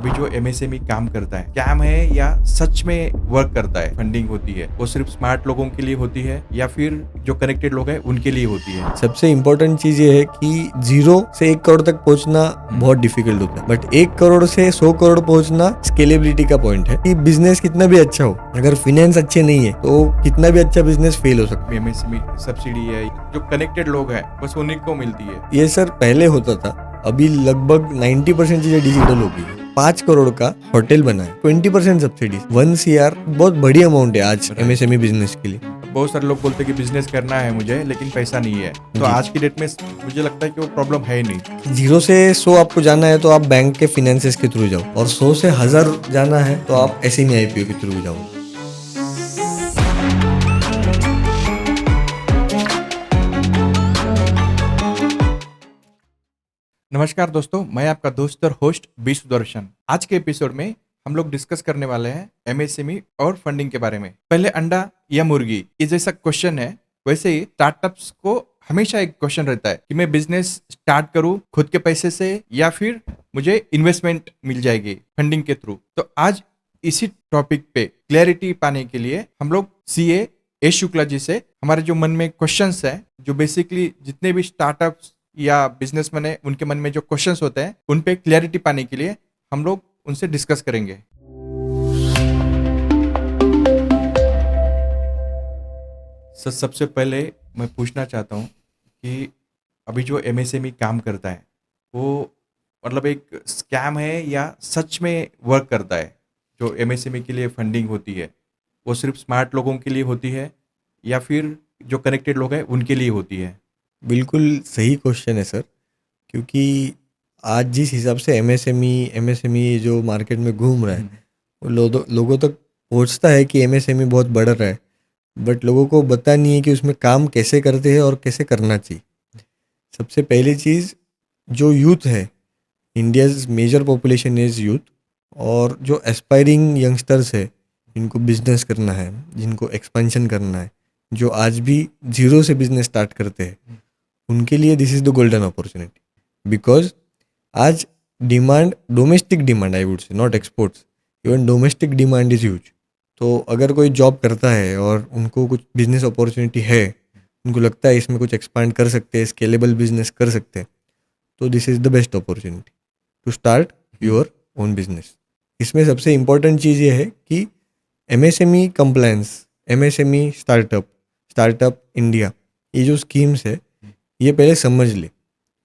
अभी जो एमएसएमई काम करता है, स्कैम है या सच में वर्क करता है, फंडिंग होती है, वो सिर्फ स्मार्ट लोगों के लिए होती है या फिर जो कनेक्टेड लोग हैं उनके लिए होती है? सबसे इम्पोर्टेंट चीज ये है कि 0 से 1 करोड़ तक पहुंचना बहुत डिफिकल्ट होता है, बट 1 करोड़ से 100 करोड़ पहुंचना स्केलेबिलिटी का पॉइंट है कि बिजनेस कितना भी अच्छा हो, अगर फाइनेंस अच्छे नहीं है तो कितना भी अच्छा बिजनेस फेल हो सकता एमएसएमई सब्सिडी है जो कनेक्टेड लोग हैं बस उन्हीं को मिलती है। है। ये सर पहले होता था, अभी लगभग 90% चीजें डिजिटल हो गई है। 5 करोड़ का होटल बना है, 20% सब्सिडी, 1 CR बहुत बड़ी अमाउंट है आज एमएसएमई बिजनेस के लिए। बहुत सारे लोग बोलते हैं कि बिजनेस करना है मुझे लेकिन पैसा नहीं है, तो आज की डेट में मुझे लगता है कि वो प्रॉब्लम है ही नहीं। 0 से 100 आपको जाना है तो आप बैंक के फिनेंसेस के थ्रू जाओ, और 100 से 1000 जाना है तो आप SME IPO के थ्रू जाओ। नमस्कार दोस्तों, मैं आपका दोस्त और होस्ट बी सुदर्शन। आज के एपिसोड में हम लोग डिस्कस करने वाले हैं एमएसएमई और फंडिंग के बारे में। पहले अंडा या मुर्गी, ये जैसा क्वेश्चन है वैसे ही स्टार्टअप्स को हमेशा एक क्वेश्चन रहता है कि मैं बिजनेस स्टार्ट करूं खुद के पैसे से या फिर मुझे इन्वेस्टमेंट मिल जाएगी फंडिंग के थ्रू। तो आज इसी टॉपिक पे क्लैरिटी पाने के लिए हम लोग सीए ए शुक्ला जी से हमारे जो मन में क्वेश्चंस है, जो बेसिकली जितने भी स्टार्टअप्स या बिजनेसमैन है उनके मन में जो क्वेश्चंस होते हैं उन पे क्लैरिटी पाने के लिए हम लोग उनसे डिस्कस करेंगे। सर, सबसे पहले मैं पूछना चाहता हूँ कि अभी जो एमएसएमई काम करता है वो मतलब एक स्कैम है या सच में वर्क करता है? जो एमएसएमई के लिए फंडिंग होती है वो सिर्फ स्मार्ट लोगों के लिए होती है या फिर जो कनेक्टेड लोग हैं उनके लिए होती है? बिल्कुल सही क्वेश्चन है सर, क्योंकि आज जिस हिसाब से एमएसएमई जो मार्केट में घूम रहा है वो लोगों तक पहुंचता है कि एमएसएमई बहुत बढ़ रहा है, बट लोगों को पता नहीं है कि उसमें काम कैसे करते हैं और कैसे करना चाहिए। सबसे पहली चीज़, जो यूथ है, India's major population is youth, और जो एस्पायरिंग यंगस्टर्स है जिनको बिजनेस करना है, जिनको एक्सपेंशन करना है, जो आज भी 0 से बिजनेस स्टार्ट करते हैं, उनके लिए this is the golden opportunity. Because आज demand, domestic demand, I would say not exports, even domestic demand is huge. तो अगर कोई जॉब करता है और उनको कुछ बिजनेस अपॉर्चुनिटी है, उनको लगता है इसमें कुछ एक्सपांड कर सकते हैं, स्केलेबल बिजनेस कर सकते हैं, तो this is the best opportunity to start your own business. इसमें सबसे इम्पोर्टेंट चीज़ ये है कि MSME compliance, MSME startup India, ये जो स्कीम्स है ये पहले समझ ले।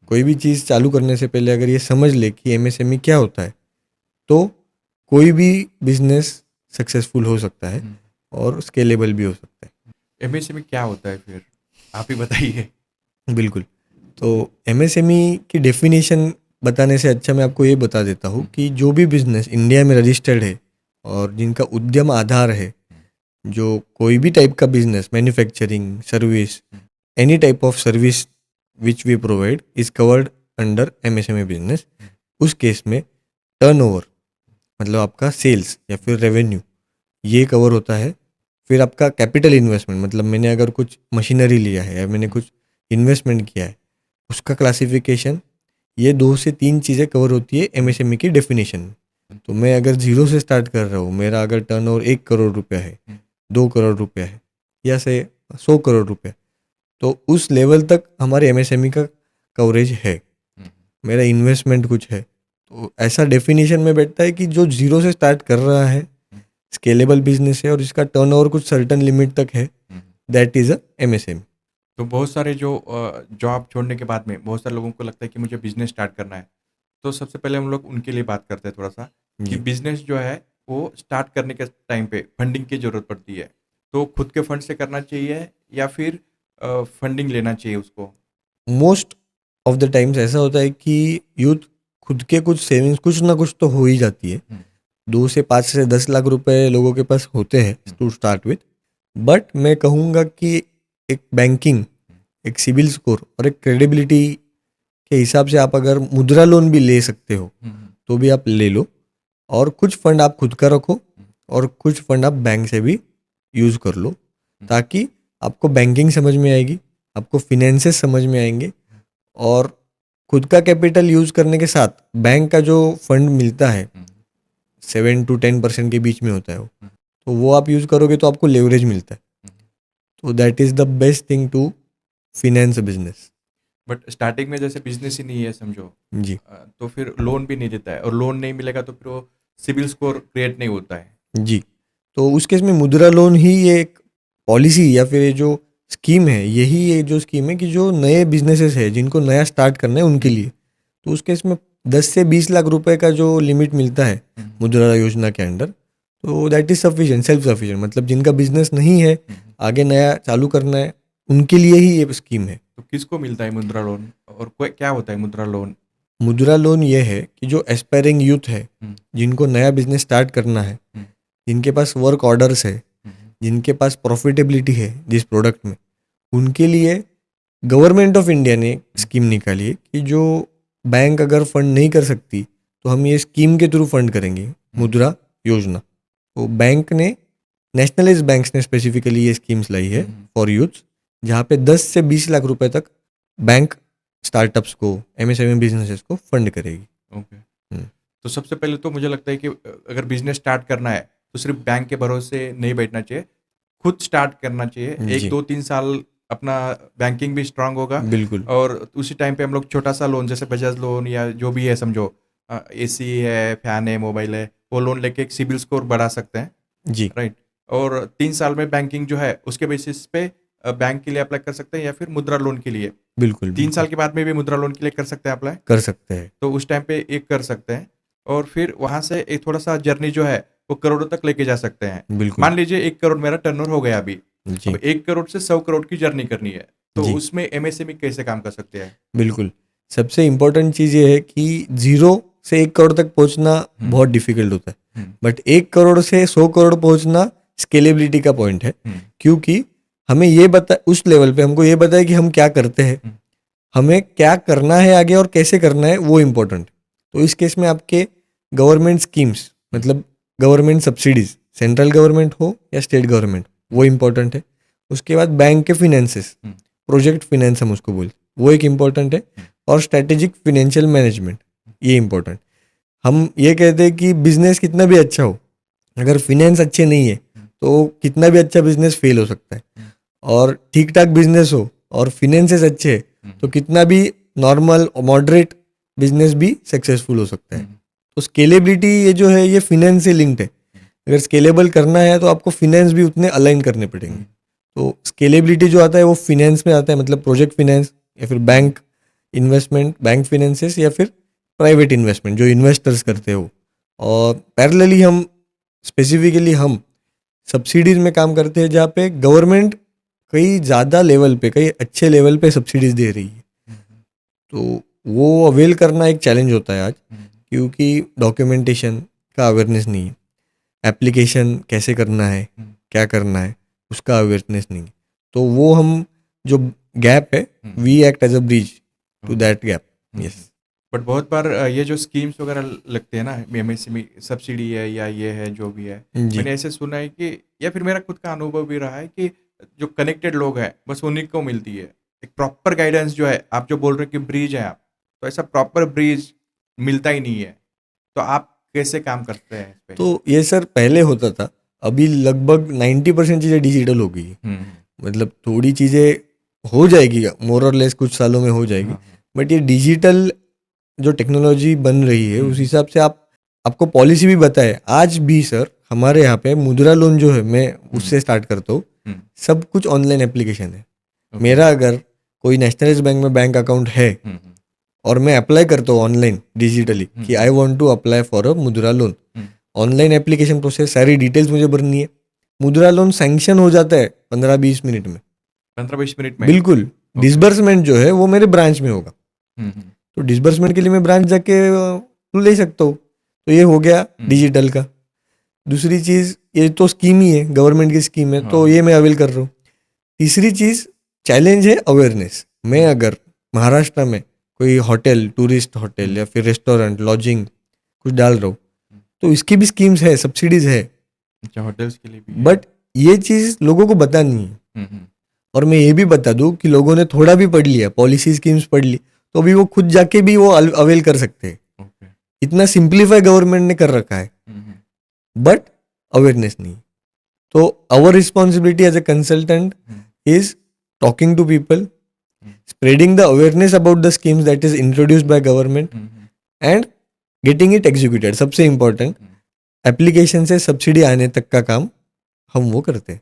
कोई भी चीज़ चालू करने से पहले अगर ये समझ ले कि एमएसएमई क्या होता है तो कोई भी बिजनेस सक्सेसफुल हो सकता है और स्केलेबल भी हो सकता है। एमएसएमई क्या होता है फिर आप ही बताइए। बिल्कुल। तो एमएसएमई की डेफिनेशन बताने से अच्छा मैं आपको ये बता देता हूँ कि जो भी बिजनेस इंडिया में रजिस्टर्ड है और जिनका उद्यम आधार है, जो कोई भी टाइप का business, manufacturing, service, any type of service which we provide is covered under MSME business. उस केस में टर्नओवर मतलब आपका सेल्स या फिर रेवेन्यू ये कवर होता है। फिर आपका कैपिटल इन्वेस्टमेंट, मतलब मैंने अगर कुछ मशीनरी लिया है या मैंने कुछ इन्वेस्टमेंट किया है, उसका क्लासिफिकेशन, ये 2 से 3 चीज़ें कवर होती है एमएसएमई की डेफिनेशन में। तो मैं अगर 0 से स्टार्ट कर रहा हूँ, मेरा अगर टर्नओवर 1 करोड़ रुपया है, 2 करोड़ रुपया है या से 100 करोड़ रुपया, तो उस लेवल तक हमारे एमएसएमई का कवरेज है। मेरा इन्वेस्टमेंट कुछ है तो ऐसा डेफिनेशन में बैठता है कि जो 0 से स्टार्ट कर रहा है, स्केलेबल बिजनेस है और इसका टर्नओवर कुछ सर्टन लिमिट तक है, दैट इज अ एमएसएमई। तो बहुत सारे जो जॉब छोड़ने के बाद में बहुत सारे लोगों को लगता है कि मुझे बिजनेस स्टार्ट करना है, तो सबसे पहले हम लोग उनके लिए बात करते हैं थोड़ा सा कि बिजनेस जो है वो स्टार्ट करने के टाइम पे फंडिंग की जरूरत पड़ती है, तो खुद के फंड से करना चाहिए या फिर फंडिंग लेना चाहिए उसको? मोस्ट ऑफ द टाइम्स ऐसा होता है कि यूथ खुद के कुछ सेविंग्स कुछ ना कुछ तो हो ही जाती है। 2 से 5 से 10 लाख रुपए लोगों के पास होते हैं टू स्टार्ट विथ, बट मैं कहूँगा कि एक बैंकिंग, एक सिविल स्कोर और एक क्रेडिबिलिटी के हिसाब से आप अगर मुद्रा लोन भी ले सकते हो तो भी आप ले लो, और कुछ फंड आप खुद का रखो और कुछ फंड आप बैंक से भी यूज़ कर लो, ताकि आपको बैंकिंग समझ में आएगी, आपको फिनेंसेस समझ में आएंगे, और खुद का कैपिटल यूज़ करने के साथ बैंक का जो फंड मिलता है 7 to 10% के बीच में होता है वो, तो वो आप यूज़ करोगे तो आपको लेवरेज मिलता है. तो that is the best thing to finance a business. But starting में जैसे बिजनेस ही नहीं है समझो, जी तो फिर लोन भी नहीं देता है, और लोन नहीं मिलेगा तो फिर वो सिविल स्कोर क्रिएट नहीं होता है. जी. तो उस केस में मुद्रा लोन ही ये एक पॉलिसी या फिर ये जो स्कीम है, यही ये जो स्कीम है कि जो नए बिजनेसेस है जिनको नया स्टार्ट करना है उनके लिए, तो उस केस में 10 से 20 लाख रुपए का जो लिमिट मिलता है मुद्रा योजना के अंडर, तो that is sufficient, self sufficient. मतलब जिनका बिजनेस नहीं है, आगे नया चालू करना है, उनके लिए ही ये स्कीम है. तो किसको मिलता है मुद्रा लोन, और क्या होता है मुद्रा लोन? मुद्रा लोन ये है कि जो एस्पायरिंग यूथ है, हम्म, जिनको नया बिजनेस स्टार्ट करना है, हम्म, जिनके पास वर्क ऑर्डर्स है, जिनके पास प्रॉफिटेबिलिटी है जिस प्रोडक्ट में, उनके लिए गवर्नमेंट ऑफ इंडिया ने स्कीम निकाली है कि जो बैंक अगर फंड नहीं कर सकती तो हम ये स्कीम के थ्रू फंड करेंगे, मुद्रा योजना. तो बैंक ने, नेशनलाइज बैंक्स ने स्पेसिफिकली ये स्कीम्स लाई है फॉर यूथ, जहाँ पे 10 से 20 लाख रुपए तक बैंक स्टार्टअप्स को, एमएसएमई बिजनेसेस को फंड करेगी. ओके. हम्म. तो सबसे पहले तो मुझे लगता है कि अगर बिजनेस स्टार्ट करना है तो सिर्फ बैंक के भरोसे नहीं बैठना चाहिए, खुद स्टार्ट करना चाहिए. जी. 1 2 3 साल अपना बैंकिंग भी स्ट्रांग होगा, बिल्कुल. और उसी टाइम पे हम लोग छोटा सा लोन जैसे बजाज लोन या जो भी है समझो, एसी है, फैन है, मोबाइल है, वो लोन लेके एक सिबिल स्कोर बढ़ा सकते हैं. जी. राइट. और 3 साल में बैंकिंग जो है उसके बेसिस पे बैंक के लिए अप्लाई कर सकते हैं, या फिर मुद्रा लोन के लिए बिल्कुल. 3 साल के बाद में भी मुद्रा लोन के लिए कर सकते हैं अप्लाई. कर सकते हैं. तो उस टाइम पे एक कर सकते हैं, और फिर वहां से एक थोड़ा सा जर्नी जो है वो करोड़ों तक लेके जा सकते हैं. बिल्कुल. मान लीजिए 1 करोड़ मेरा टर्नओवर हो गया अभी, जी. अब 1 करोड़ से 100 करोड़ की जर्नी करनी है, तो जी. उसमें एमएसएमई कैसे काम कर सकते हैं? बिल्कुल. सबसे इम्पोर्टेंट चीज़ ये है कि 0 से 1 करोड़ तक पहुंचना बहुत डिफिकल्ट होता है, बट 1 करोड़ से 100 करोड़ पहुंचना स्केलेबिलिटी का पॉइंट है. क्योंकि हमें ये बता, उस लेवल पे हमको ये बताए कि हम क्या करते हैं, हमें क्या करना है आगे और कैसे करना है, वो इम्पोर्टेंट. तो इस केस में आपके गवर्नमेंट स्कीम्स, मतलब गवर्नमेंट सब्सिडीज, सेंट्रल गवर्नमेंट हो या स्टेट गवर्नमेंट, वो इम्पोर्टेंट है. उसके बाद बैंक के फिनेंसेस, प्रोजेक्ट फिनेंस हम उसको बोलते, वो एक इम्पोर्टेंट है. और स्ट्रेटेजिक फिनेंशियल मैनेजमेंट, ये इम्पोर्टेंट. हम ये कहते हैं कि बिजनेस कितना भी अच्छा हो, अगर फिनेंस अच्छे नहीं है तो कितना भी अच्छा बिजनेस फेल हो सकता है. और ठीक ठाक बिजनेस हो और फिनेंसेस अच्छे है तो कितना भी नॉर्मल मॉडरेट बिजनेस भी सक्सेसफुल हो सकता है. तो स्केलेबिलिटी ये जो है ये फिनेंस से लिंक्ड है. अगर स्केलेबल करना है तो आपको फिनेंस भी उतने अलाइन करने पड़ेंगे. तो स्केलेबिलिटी जो आता है वो फिनेंस में आता है, मतलब प्रोजेक्ट फिनेंस या फिर बैंक इन्वेस्टमेंट, बैंक फिनेंसेस, या फिर प्राइवेट इन्वेस्टमेंट जो इन्वेस्टर्स करते हो. और पैरेलली हम स्पेसिफिकली हम सब्सिडीज में काम करते हैं, जहाँ पे गवर्नमेंट कई ज़्यादा लेवल पे, कई अच्छे लेवल पे सब्सिडीज दे रही है. तो वो अवेल करना एक चैलेंज होता है आज, क्योंकि डॉक्यूमेंटेशन का अवेयरनेस नहीं है, एप्लीकेशन कैसे करना है, क्या करना है, उसका अवेयरनेस नहीं है. तो वो हम जो गैप है, we act as a bridge to that gap. Yes. But बहुत बार ये जो स्कीम्स वगैरह लगते हैं ना, एमएसएमई सब्सिडी है या ये है जो भी है, जी. मैंने ऐसे सुना है कि, या फिर मेरा खुद का अनुभव भी रहा है कि जो कनेक्टेड लोग हैं बस उन्हीं को मिलती है. एक प्रॉपर गाइडेंस जो है, आप जो बोल रहे हो कि ब्रिज है आप, तो ऐसा प्रॉपर ब्रिज मिलता ही नहीं है. तो आप कैसे काम करते हैं इस पे? तो ये सर पहले होता था, अभी लगभग 90% चीज़ें डिजिटल हो गई है. मतलब थोड़ी चीज़ें हो जाएगी, मोर और लेस कुछ सालों में हो जाएगी, बट ये डिजिटल जो टेक्नोलॉजी बन रही है उस हिसाब से आपको पॉलिसी भी बताए. आज भी सर हमारे यहाँ पे मुद्रा लोन जो है, मैं उससे स्टार्ट करता हूँ, सब कुछ ऑनलाइन एप्लीकेशन है. मेरा अगर कोई नेशनलाइज बैंक में बैंक अकाउंट है और मैं अप्लाई करता हूँ ऑनलाइन डिजिटली कि I want to apply for a Mudra loan, online application process, सारी डिटेल्स मुझे भरनी है, मुद्रा लोन सैंक्शन हो जाता है 15-20 मिनट में. 15-20 मिनट में? बिल्कुल. डिसबर्समेंट जो है वो मेरे ब्रांच में होगा. तो डिसबर्समेंट के लिए मैं ब्रांच जाके ले सकता हूँ. तो ये हो गया डिजिटल का. दूसरी चीज़, ये तो स्कीम ही है, गवर्नमेंट की स्कीम है, तो ये मैं अवेल कर रहा हूँ. तीसरी चीज़ चैलेंज है अवेयरनेस. मैं अगर महाराष्ट्र में कोई होटल, टूरिस्ट होटल या फिर रेस्टोरेंट, लॉजिंग कुछ डाल रहा हूँ, तो इसकी भी स्कीम्स है, सब्सिडीज है. अच्छा, होटल्स के लिए भी? बट ये चीज़ लोगों को पता नहीं है. और मैं ये भी बता दूं कि लोगों ने थोड़ा भी पढ़ लिया, पॉलिसी स्कीम्स पढ़ ली, तो अभी वो खुद जाके भी वो अवेल कर सकते हैं. इतना सिंप्लीफाई गवर्नमेंट ने कर रखा है. बट अवेयरनेस नहीं। तो our responsibility as a consultant is talking to people, spreading the awareness about the schemes that is introduced by government and getting it executed. सबसे important एप्लीकेशन से सब्सिडी आने तक का काम हम वो करते हैं।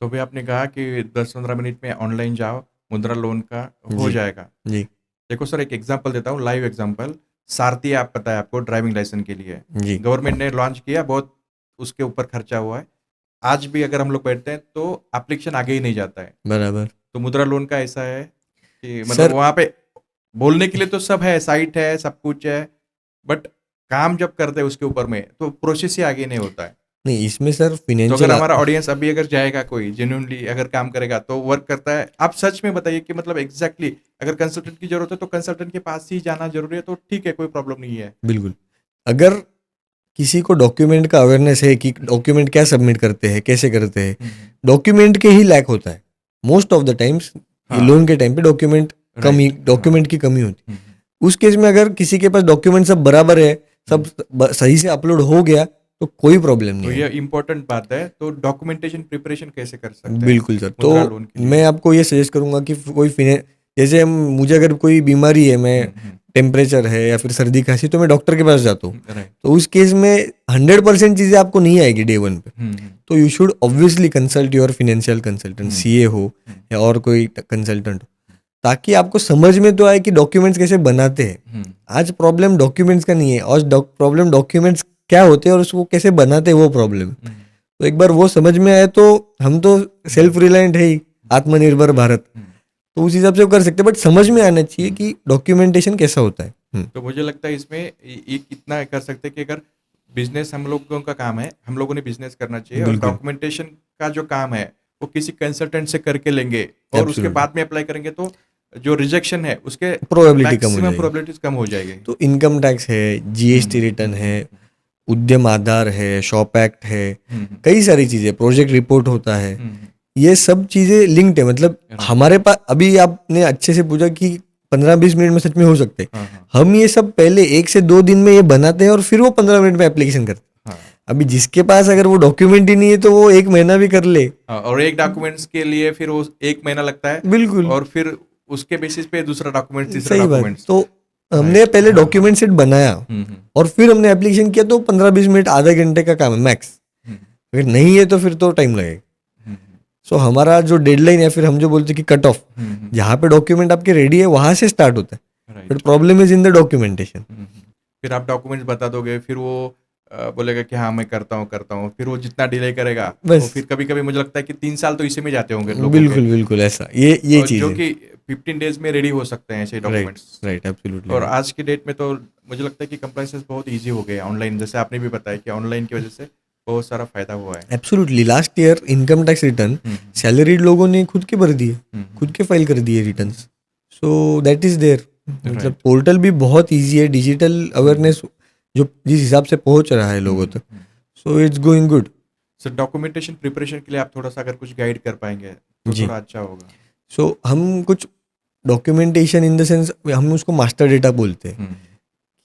तो भी आपने कहा कि 10-15 मिनट में ऑनलाइन जाओ, मुद्रा लोन का हो जी। जाएगा। जी देखो सर, एक एग्जांपल देता हूँ, लाइव एग्जांपल। सारथी ऐप पता है आपको, ड्राइविंग लाइसेंस के लिए जी गवर्नमेंट ने लॉन्च किया, बहुत उसके ऊपर खर्चा हुआ है। आज भी अगर हम लोग बैठते हैं तो एप्लीकेशन आगे ही नहीं जाता है। बराबर तो मुद्रा लोन का ऐसा है कि मतलब सर। वहाँ पे बोलने के लिए तो सब है, साइट है, सब कुछ है, बट काम जब करते हैं उसके ऊपर में तो प्रोसेस ही आगे नहीं होता है। नहीं इसमें सर तो अगर फिनेंशियल हमारा ऑडियंस अभी अगर जाएगा, कोई जेन्युइनली अगर काम करेगा तो वर्क करता है। आप सच में बताइए कि मतलब एग्जैक्टली अगर कंसल्टेंट की जरूरत है तो कंसल्टेंट के पास ही जाना जरूरी है, तो ठीक है, कोई प्रॉब्लम नहीं है। बिल्कुल। अगर किसी को डॉक्यूमेंट का अवेयरनेस है कि डॉक्यूमेंट क्या सबमिट करते हैं, कैसे करते हैं, डॉक्यूमेंट के ही लैक होता है मोस्ट ऑफ द टाइम्स। ये हाँ। लोन के टाइम पे डॉक्यूमेंट कमी, राइट। डॉक्यूमेंट की कमी होती है। हम्म। उस केस में अगर किसी के पास डॉक्यूमेंट सब बराबर है, सब सही से अपलोड हो गया, तो कोई प्रॉब्लम तो नहीं ये है। इम्पोर्टेंट बात है। तो डॉक्यूमेंटेशन प्रिपरेशन कैसे कर सकते हैं बिल्कुल सर। तो मुद्रा लोन के लिए? मैं आपको ये सजेस्ट करूंगा कि कोई जैसे मुझे अगर कोई बीमारी है, मैं टेम्परेचर है या फिर सर्दी खांसी, तो मैं डॉक्टर के पास जाता हूँ। राइट। तो उस केस में 100% चीज़ें आपको नहीं आएगी डे वन पे। तो you should obviously consult your financial consultant, CA हो या और कोई कंसल्टेंट हो, ताकि आपको समझ में तो आए कि डॉक्यूमेंट्स कैसे बनाते हैं। आज प्रॉब्लम डॉक्यूमेंट्स का नहीं है, आज प्रॉब्लम डॉक्यूमेंट्स क्या होते हैं और उसको कैसे बनाते हैं, वो प्रॉब्लम। तो एक बार वो समझ में आए तो हम तो सेल्फ रिलायंट है ही, आत्मनिर्भर भारत, तो उस हिसाब से वो कर सकते हैं। बट समझ में आना चाहिए कि डॉक्यूमेंटेशन कैसा होता है। तो मुझे लगता है इसमें ये कितना कर सकते हैं कि अगर बिजनेस हम लोगों का काम है, हम लोगों ने बिजनेस करना चाहिए, और बिल्कुल। डॉक्यूमेंटेशन का जो काम है वो किसी कंसल्टेंट से करके लेंगे और उसके Absolutely. बाद में अप्लाई करेंगे तो जो रिजेक्शन है उसके Probability कम हो मैक्सिमम जाएगी। प्रोबेबिलिटीज कम हो जाएगी। तो इनकम टैक्स है, जीएसटी रिटर्न है, उद्यम आधार है, शॉप एक्ट है, कई सारी चीजें, प्रोजेक्ट रिपोर्ट होता है, ये सब चीजें लिंक्ड है। मतलब हमारे पास अभी आपने अच्छे से पूछा कि 15-20 मिनट में सच में हो सकते हैं। हम ये सब पहले 1 से 2 दिन में ये बनाते हैं और फिर वो 15 मिनट में एप्लीकेशन करते हैं। अभी जिसके पास अगर वो डॉक्यूमेंट ही नहीं है तो वो 1 महीना भी कर ले। और एक डॉक्यूमेंट्स के लिए फिर वो 1 महीना लगता है, बिल्कुल और फिर उसके बेसिस पे दूसरा डॉक्यूमेंट, तीसरा सही बात। डॉक्यूमेंट्स। तो हमने पहले डॉक्यूमेंट सेट बनाया और फिर हमने एप्लीकेशन किया, तो 15-20 मिनट, आधा घंटे का काम है मैक्स। अगर नहीं है तो फिर तो टाइम लगेगा। सो हमारा जो डेडलाइन या फिर हम जो बोलते हैं कि कट ऑफ, जहाँ पे डॉक्यूमेंट आपके रेडी है वहां से स्टार्ट होता है। But problem is in the documentation. फिर आप डॉक्यूमेंट्स बता दोगे, फिर वो बोलेगा कि हाँ मैं करता हूँ, फिर वो जितना डिले करेगा बस। तो फिर कभी कभी मुझे लगता है कि 3 साल तो इसी में जाते होंगे लोगों बिल्कुल बिल्कुल ऐसा ये और चीज जो है। कि 15 डेज में रेडी हो सकते हैं ऐसे राइट डॉक्यूमेंट्स। Right absolutely. और आज की डेट में तो मुझे लगता है कि कंप्लायंसेस बहुत इजी हो गए ऑनलाइन, जैसे आपने भी बताया कि ऑनलाइन की वजह से बहुत सारा फायदा हुआ है। Absolutely. Last year income tax return salaried लोगों ने खुद के भर दिए, खुद के फाइल कर दिए returns. So that is there. मतलब पोर्टल भी बहुत इजी है, डिजिटल अवेयरनेस जो जिस हिसाब से पहुंच रहा है लोगों तक, so it's going good. Sir documentation preparation के लिए आप थोड़ा सा अगर कुछ गाइड कर पाएंगे तो जी। थोड़ा अच्छा होगा। सो हम कुछ डॉक्यूमेंटेशन इन द सेंस, हम उसको मास्टर डेटा बोलते हैं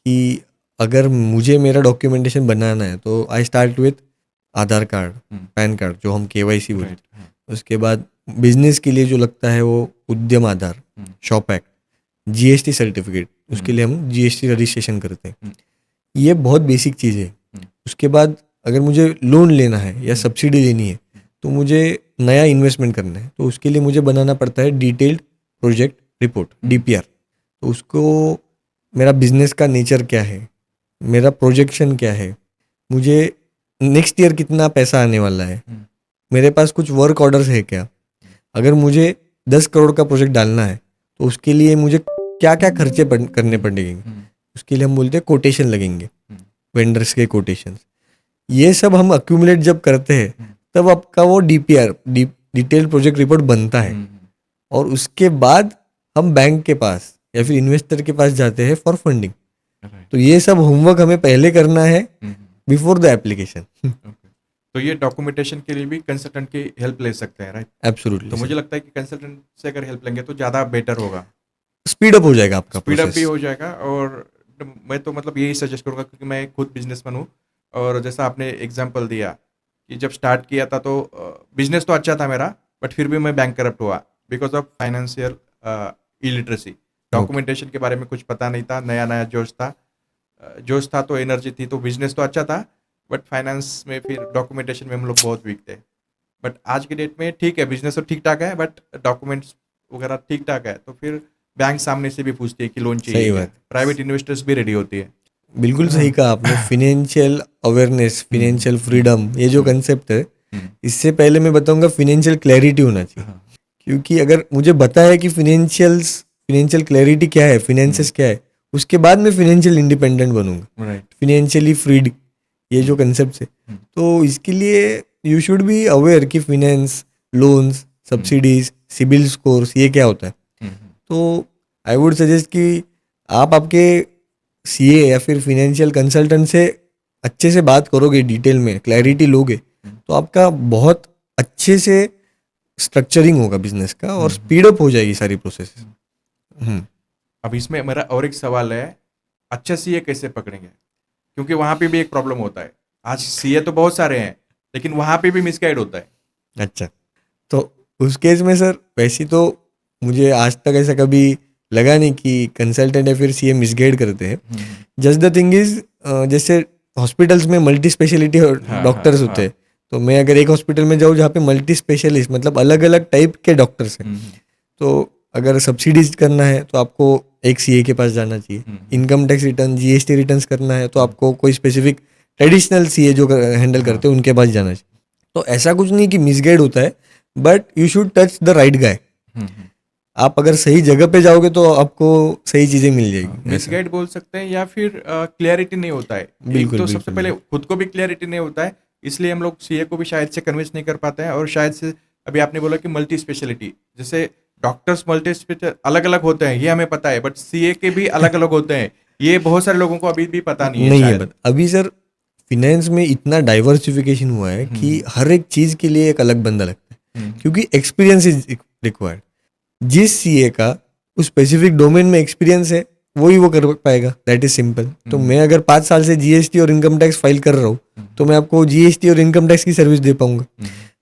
कि अगर मुझे मेरा डॉक्यूमेंटेशन बनाना है तो I start with Aadhaar card, pan card जो हम केवाईसी बोलते हैं। उसके बाद बिजनेस के लिए जो लगता है वो उद्यम आधार, शॉप एक्ट, जीएसटी सर्टिफिकेट, उसके लिए हम जीएसटी रजिस्ट्रेशन करते हैं। ये बहुत बेसिक चीज़ है। उसके बाद अगर मुझे लोन लेना है या सब्सिडी लेनी है तो मुझे नया इन्वेस्टमेंट करना है, तो उसके लिए मुझे बनाना पड़ता है डिटेल्ड प्रोजेक्ट रिपोर्ट, डीपीआर। तो उसको मेरा बिजनेस का नेचर क्या है, मेरा प्रोजेक्शन क्या है, मुझे नेक्स्ट ईयर कितना पैसा आने वाला है, मेरे पास कुछ वर्क ऑर्डर्स है क्या, अगर मुझे 10 करोड़ का प्रोजेक्ट डालना है तो उसके लिए मुझे क्या क्या खर्चे करने पड़ेंगे, उसके लिए हम बोलते हैं कोटेशन लगेंगे, वेंडर्स के कोटेशन। ये सब हम अक्यूमुलेट जब करते हैं तब आपका वो डीपीआर, डिटेल प्रोजेक्ट रिपोर्ट बनता है। और उसके बाद हम बैंक के पास या फिर इन्वेस्टर के पास जाते हैं फॉर फंडिंग। तो ये सब होमवर्क हमें पहले करना है बिफोर द एप्लीकेशन। तो ये डॉक्यूमेंटेशन के लिए भी कंसल्टेंट की हेल्प ले सकते हैं, राइट? एब्सोल्युटली। तो मुझे लगता है कि कंसल्टेंट से अगर हेल्प लेंगे तो ज़्यादा बेटर होगा, स्पीड अप हो जाएगा आपका स्पीड अप भी प्रोसेस। हो जाएगा। और मैं तो मतलब यही सजेस्ट करूंगा क्योंकि मैं खुद बिजनेसमैन हूँ, और जैसा आपने एग्जांपल दिया कि जब स्टार्ट किया था तो बिजनेस तो अच्छा था मेरा, बट फिर भी मैं बैंक करप्ट हुआ because of financial illiteracy. Okay. Documentation के बारे में कुछ पता नहीं था, नया नया जोश था। जोश था तो एनर्जी थी, तो बिजनेस तो अच्छा था, बट फाइनेंस में फिर डॉक्यूमेंटेशन में हम लोग बहुत वीक थे। बट आज के डेट में ठीक है, बिजनेस तो ठीक ठाक है, बट डॉक्यूमेंट्स वगैरह ठीक ठाक है, तो फिर बैंक सामने से भी पूछती है कि लोन चाहिए सही क्या, बात। प्राइवेट इन्वेस्टर्स भी रेडी होती है। बिल्कुल है सही ना? कहा आपने। फिनेंशियल अवेयरनेस, फिनेंशियल फ्रीडम, ये जो हम्म, कंसेप्ट है, हम्म, इससे पहले मैं बताऊंगा फिनेंशियल क्लैरिटी होना चाहिए। हाँ, क्योंकि अगर मुझे पता है कि फिनेंशियल क्लैरिटी क्या है, फिनेंसेस क्या है, उसके बाद मैं फिनेंशियल इंडिपेंडेंट बनूंगा, राइट। फिनेंशियली फ्रीड, ये जो कंसेप्ट है। तो इसके लिए यू शुड बी अवेयर कि finance, loans, subsidies, CIBIL scores, ये क्या होता है। तो आई वुड सजेस्ट कि आप आपके सीए या फिर फाइनेंशियल कंसल्टेंट से अच्छे से बात करोगे, डिटेल में क्लैरिटी लोगे, तो आपका बहुत अच्छे से स्ट्रक्चरिंग होगा बिजनेस का और स्पीड अप हो जाएगी सारी प्रोसेस। हम्म। अब इसमें मेरा और एक सवाल है, अच्छा सीए कैसे पकड़ेंगे? क्योंकि वहां पे भी एक प्रॉब्लम होता है। आज सीए तो बहुत सारे हैं, लेकिन वहां पे भी मिसगाइड होता है। अच्छा, तो उस केस में सर वैसे तो मुझे आज तक ऐसा कभी लगा नहीं कि कंसल्टेंट या फिर सीए मिसगाइड करते हैं। जस्ट द थिंग इज, जैसे हॉस्पिटल्स में मल्टी स्पेशलिटी हाँ, हाँ, डॉक्टर्स होते हाँ। हैं, तो मैं अगर एक हॉस्पिटल में जाऊँ जहाँ पे मल्टी स्पेशलिस्ट मतलब अलग अलग टाइप के डॉक्टर्स हैं, तो अगर सब्सिडीज करना है तो आपको एक सीए के पास जाना चाहिए। Income tax return, GST returns करना है तो आपको कोई स्पेसिफिक ट्रेडिशनल सीए जो हैंडल करते हैं उनके पास जाना चाहिए। तो ऐसा कुछ नहीं कि मिसगाइड होता है, but you should touch the right guy. आप अगर सही जगह पे जाओगे तो आपको सही चीजें मिल जाएगी, ऐसा। मिसगाइड बोल सकते हैं, या फिर क्लियरिटी नहीं होता है। एक बिल्कुल तो सबसे बिल्कुल पहले बिल्कुल। खुद को भी क्लियरिटी नहीं होता है, इसलिए हम लोग सीए को भी शायद से कन्विंस नहीं कर पाते हैं। और शायद से अभी आपने बोला कि मल्टी स्पेशलिटी, जैसे डॉक्टर्स मल्टी अलग अलग होते हैं, ये हमें पता है, बट सीए के भी अलग अलग होते हैं, ये बहुत सारे लोगों को अभी भी पता नहीं है नहीं है, शायद। बट अभी सर फिनेंस में इतना डाइवर्सिफिकेशन हुआ है कि हर एक चीज के लिए एक अलग बंदा लगता है, क्योंकि एक्सपीरियंस इज रिक्वायर्ड। जिस सीए का उस स्पेसिफिक डोमेन में एक्सपीरियंस है वही वो कर पाएगा, दैट इज सिंपल। तो मैं अगर 5 साल से जीएसटी और इनकम टैक्स फाइल कर रहा हूँ तो मैं आपको जीएसटी और इनकम टैक्स की सर्विस दे पाऊंगा।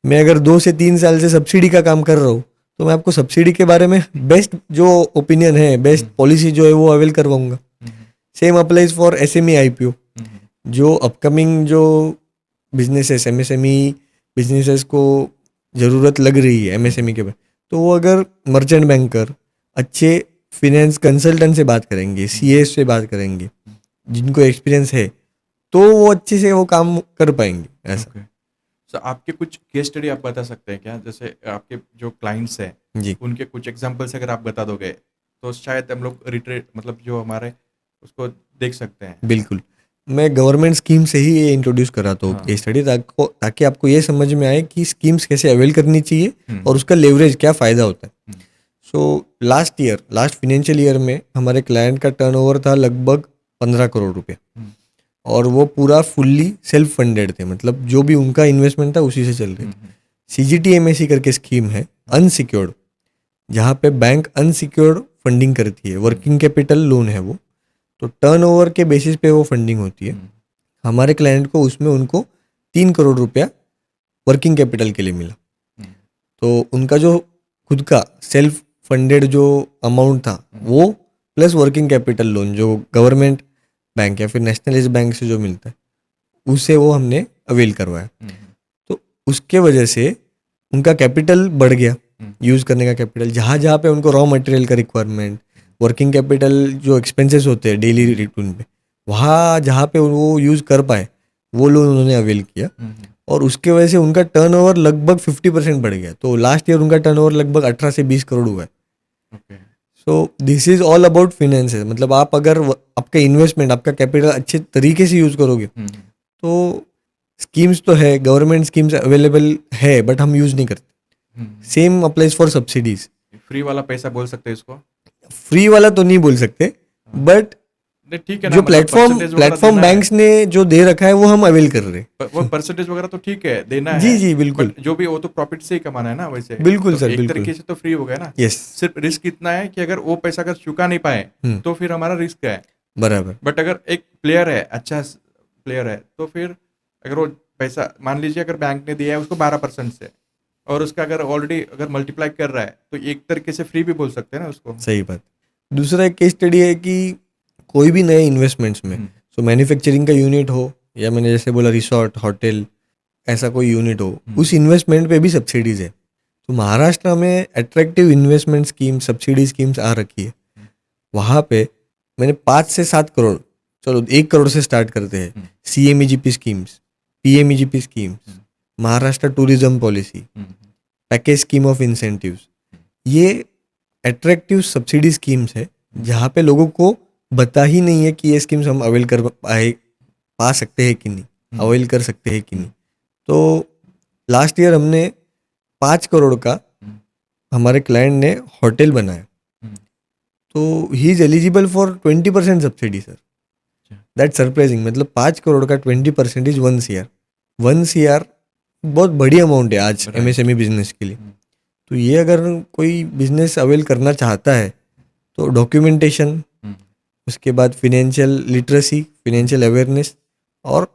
मैं अगर 2 से 3 साल से सब्सिडी का काम कर रहा हूँ तो मैं आपको सब्सिडी के बारे में बेस्ट जो ओपिनियन है, बेस्ट पॉलिसी जो है वो अवेल करवाऊंगा। Same applies for SME IPO. जो अपकमिंग जो बिजनेसेस, एमएसएमई बिजनेसेस को ज़रूरत लग रही है एमएसएमई के बाद, तो वो अगर मर्चेंट बैंकर, अच्छे फिनेंस कंसल्टेंट से बात करेंगे, सीएस से बात करेंगे जिनको एक्सपीरियंस है, तो वो अच्छे से वो काम कर पाएंगे, ऐसा। ओके। सो आपके कुछ केस स्टडी आप बता सकते हैं क्या? जैसे आपके जो क्लाइंट्स हैं, जी उनके कुछ एग्जांपल्स अगर आप बता दोगे, तो शायद हम लोग रिट्रेट मतलब जो हमारे उसको देख सकते हैं। बिल्कुल। मैं गवर्नमेंट स्कीम से ही ये इंट्रोड्यूस कराता हूँ हाँ। केस स्टडी, ताकि आपको ये समझ में आए कि स्कीम्स कैसे अवेल करनी चाहिए हम्म, और उसका लेवरेज क्या फ़ायदा होता है। हम्म, सो लास्ट फाइनेंशियल ईयर में हमारे क्लाइंट का टर्नओवर था लगभग 15 करोड़ रुपये, हम्म, और वो पूरा फुल्ली सेल्फ फंडेड थे, मतलब जो भी उनका इन्वेस्टमेंट था उसी से चल रहे थे। सीजीटीएमएसी करके स्कीम है, अनसिक्योर्ड, जहाँ पे बैंक अनसिक्योर्ड फंडिंग करती है, वर्किंग कैपिटल लोन है वो। तो टर्नओवर के बेसिस पे वो फंडिंग होती है। हमारे क्लाइंट को उसमें उनको 3 करोड़ रुपया वर्किंग कैपिटल के लिए मिला। तो उनका जो खुद का सेल्फ फंडेड जो अमाउंट था वो, प्लस वर्किंग कैपिटल लोन जो गवर्नमेंट बैंक या फिर नेशनलाइज्ड बैंक से जो मिलता है, उससे वो हमने अवेल करवाया। तो उसके वजह से उनका कैपिटल बढ़ गया, यूज़ करने का कैपिटल। जहाँ जहाँ पे उनको रॉ मटेरियल का रिक्वायरमेंट, वर्किंग कैपिटल जो एक्सपेंसेस होते हैं डेली रिटर्न पे, वहाँ जहाँ पे वो यूज़ कर पाए वो लोन उन्होंने अवेल किया, और उसके वजह से उनका टर्नओवर लगभग 50% बढ़ गया। तो लास्ट ईयर उनका टर्नओवर लगभग 18 से 20 करोड़ हुआ है। Okay. So this is all about finances. मतलब आप अगर आपका इन्वेस्टमेंट, आपका कैपिटल अच्छे तरीके से यूज करोगे तो स्कीम्स तो है, गवर्नमेंट स्कीम्स अवेलेबल है, बट हम यूज नहीं करते। Same applies for subsidies. Free वाला पैसा बोल सकते हैं इसको? फ्री वाला तो नहीं बोल सकते, बट नहीं, ठीक है ना, जो मतलब परसेंटेज वगैरह प्लेटफॉर्म देना है। बैंक्स ने जो दे रखा है वो हम अवेल कर रहे हैं। वो परसेंटेज वगैरह तो ठीक है, देना है। जी जी बिल्कुल बट जो भी वो तो प्रॉफिट से ही कमाना है ना वैसे। बिल्कुल तो सर, एक बिल्कुल। तरीके से तो फ्री हो गया ना। यस। सिर्फ रिस्क इतना है कि अगर वो पैसा अगर चुका नहीं पाए तो फिर हमारा रिस्क है। बराबर। बट अगर एक प्लेयर है, अच्छा प्लेयर है, तो फिर अगर वो पैसा मान लीजिए अगर बैंक ने दिया है उसको 12% से, और उसका अगर ऑलरेडी अगर मल्टीप्लाई कर रहा है तो एक तरीके से फ्री भी बोल सकते हैं ना उसको। सही बात। दूसरा एक केस स्टडी है कि कोई भी नए इन्वेस्टमेंट्स में, सो मैन्युफैक्चरिंग का यूनिट हो या मैंने जैसे बोला रिसोर्ट होटल, ऐसा कोई यूनिट हो, उस इन्वेस्टमेंट पे भी सब्सिडीज है। तो महाराष्ट्र में attractive investment scheme subsidy schemes आ रखी है। वहाँ पे मैंने 5 से 7 करोड़, चलो 1 करोड़ से स्टार्ट करते हैं, CMEGP schemes, PMEGP schemes, Maharashtra tourism policy, package scheme of incentives, ये अट्रैक्टिव सब्सिडी स्कीम्स है जहाँ पे लोगों को बता ही नहीं है कि ये स्कीम्स हम अवेल कर पा सकते हैं कि नहीं, अवेल कर सकते हैं कि नहीं। तो लास्ट ईयर हमने 5 करोड़ का हमारे क्लाइंट ने होटल बनाया, तो he is eligible for 20% subsidy sir. That surprising, मतलब 5 करोड़ का 20% इज 1 CR। 1 CR बहुत बड़ी अमाउंट है आज MSME बिजनेस के लिए। तो ये अगर कोई बिजनेस अवेल करना चाहता है तो डॉक्यूमेंटेशन, उसके बाद फिनेंशियल लिटरेसी, फिनेंशियल अवेयरनेस और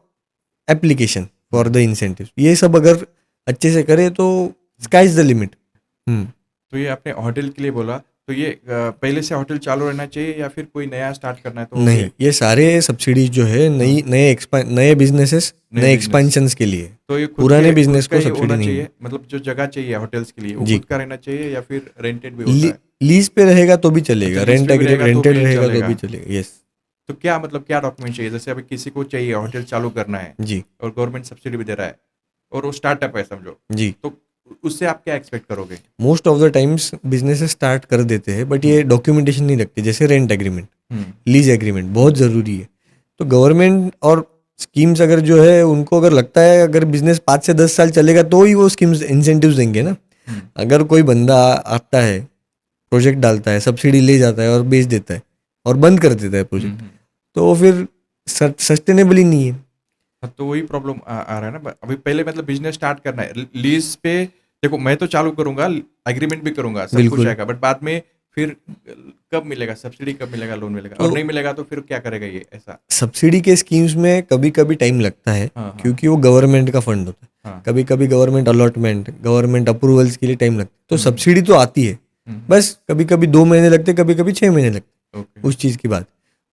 एप्लीकेशन फॉर द इंसेंटिव, ये सब अगर अच्छे से करे तो स्काई इज द लिमिट। तो ये आपने होटल के लिए बोला, तो ये पहले से होटल चालू रहना चाहिए या फिर कोई नया स्टार्ट करना है तो वो भी नहीं, है? ये सारे सब्सिडीज जो है नए बिजनेसेस, नए नए business। एक्सपेंशंस के लिए, तो ये खुद पुराने के बिजनेस खुद का को ही सब्सिडी होना नहीं चाहिए, है। मतलब जो जगह चाहिए होटल्स के लिए वो जी, खुद का रहना चाहिए या फिर रेंटेड भी होता है? लीज पे रहेगा तो भी चलेगा, अच्छा, लीज पे भी रहेगा तो रेंटेड भी रहेगा तो चलेगा। भी चलेगा। यस तो क्या मतलब क्या डॉक्यूमेंट चाहिए? जैसे अभी किसी को चाहिए होटल चालू करना है जी और गवर्नमेंट सब्सिडी भी दे रहा है और वो स्टार्टअप है समझो, जी। तो उससे आप क्या एक्सपेक्ट करोगे? Most of the times businesses start कर देते हैं बट ये डॉक्यूमेंटेशन नहीं रखते, जैसे रेंट एग्रीमेंट, लीज एग्रीमेंट बहुत ज़रूरी है। तो गवर्नमेंट और स्कीम्स अगर जो है उनको अगर लगता है अगर बिजनेस 5 से 10 साल चलेगा तो ही वो स्कीम्स इंसेंटिव्स देंगे ना। अगर कोई बंदा आता है, प्रोजेक्ट डालता है, सब्सिडी ले जाता है और बेच देता है और बंद कर देता है प्रोजेक्ट, तो वो फिर सस्टेनेबल ही नहीं है। हाँ, तो वही प्रॉब्लम आ रहा है ना। अभी पहले मतलब बिजनेस स्टार्ट करना है, लीज पे देखो मैं तो चालू करूंगा, एग्रीमेंट भी करूंगा, सब कुछ बिल्कुल। आएगा, बट बाद में फिर कब मिलेगा सब्सिडी, कब मिलेगा, लोन मिलेगा, और तो नहीं मिलेगा तो फिर क्या करेगा ये ऐसा? सब्सिडी के स्कीम्स में कभी कभी टाइम लगता है हाँ हाँ क्योंकि वो गवर्नमेंट का फंड होता है। हाँ। कभी कभी गवर्नमेंट अलॉटमेंट, गवर्नमेंट अप्रूवल्स के लिए टाइम लगता है। तो सब्सिडी तो आती है, बस कभी कभी 2 महीने लगते, कभी कभी 6 महीने लगते, ओके। उस चीज़ की बात।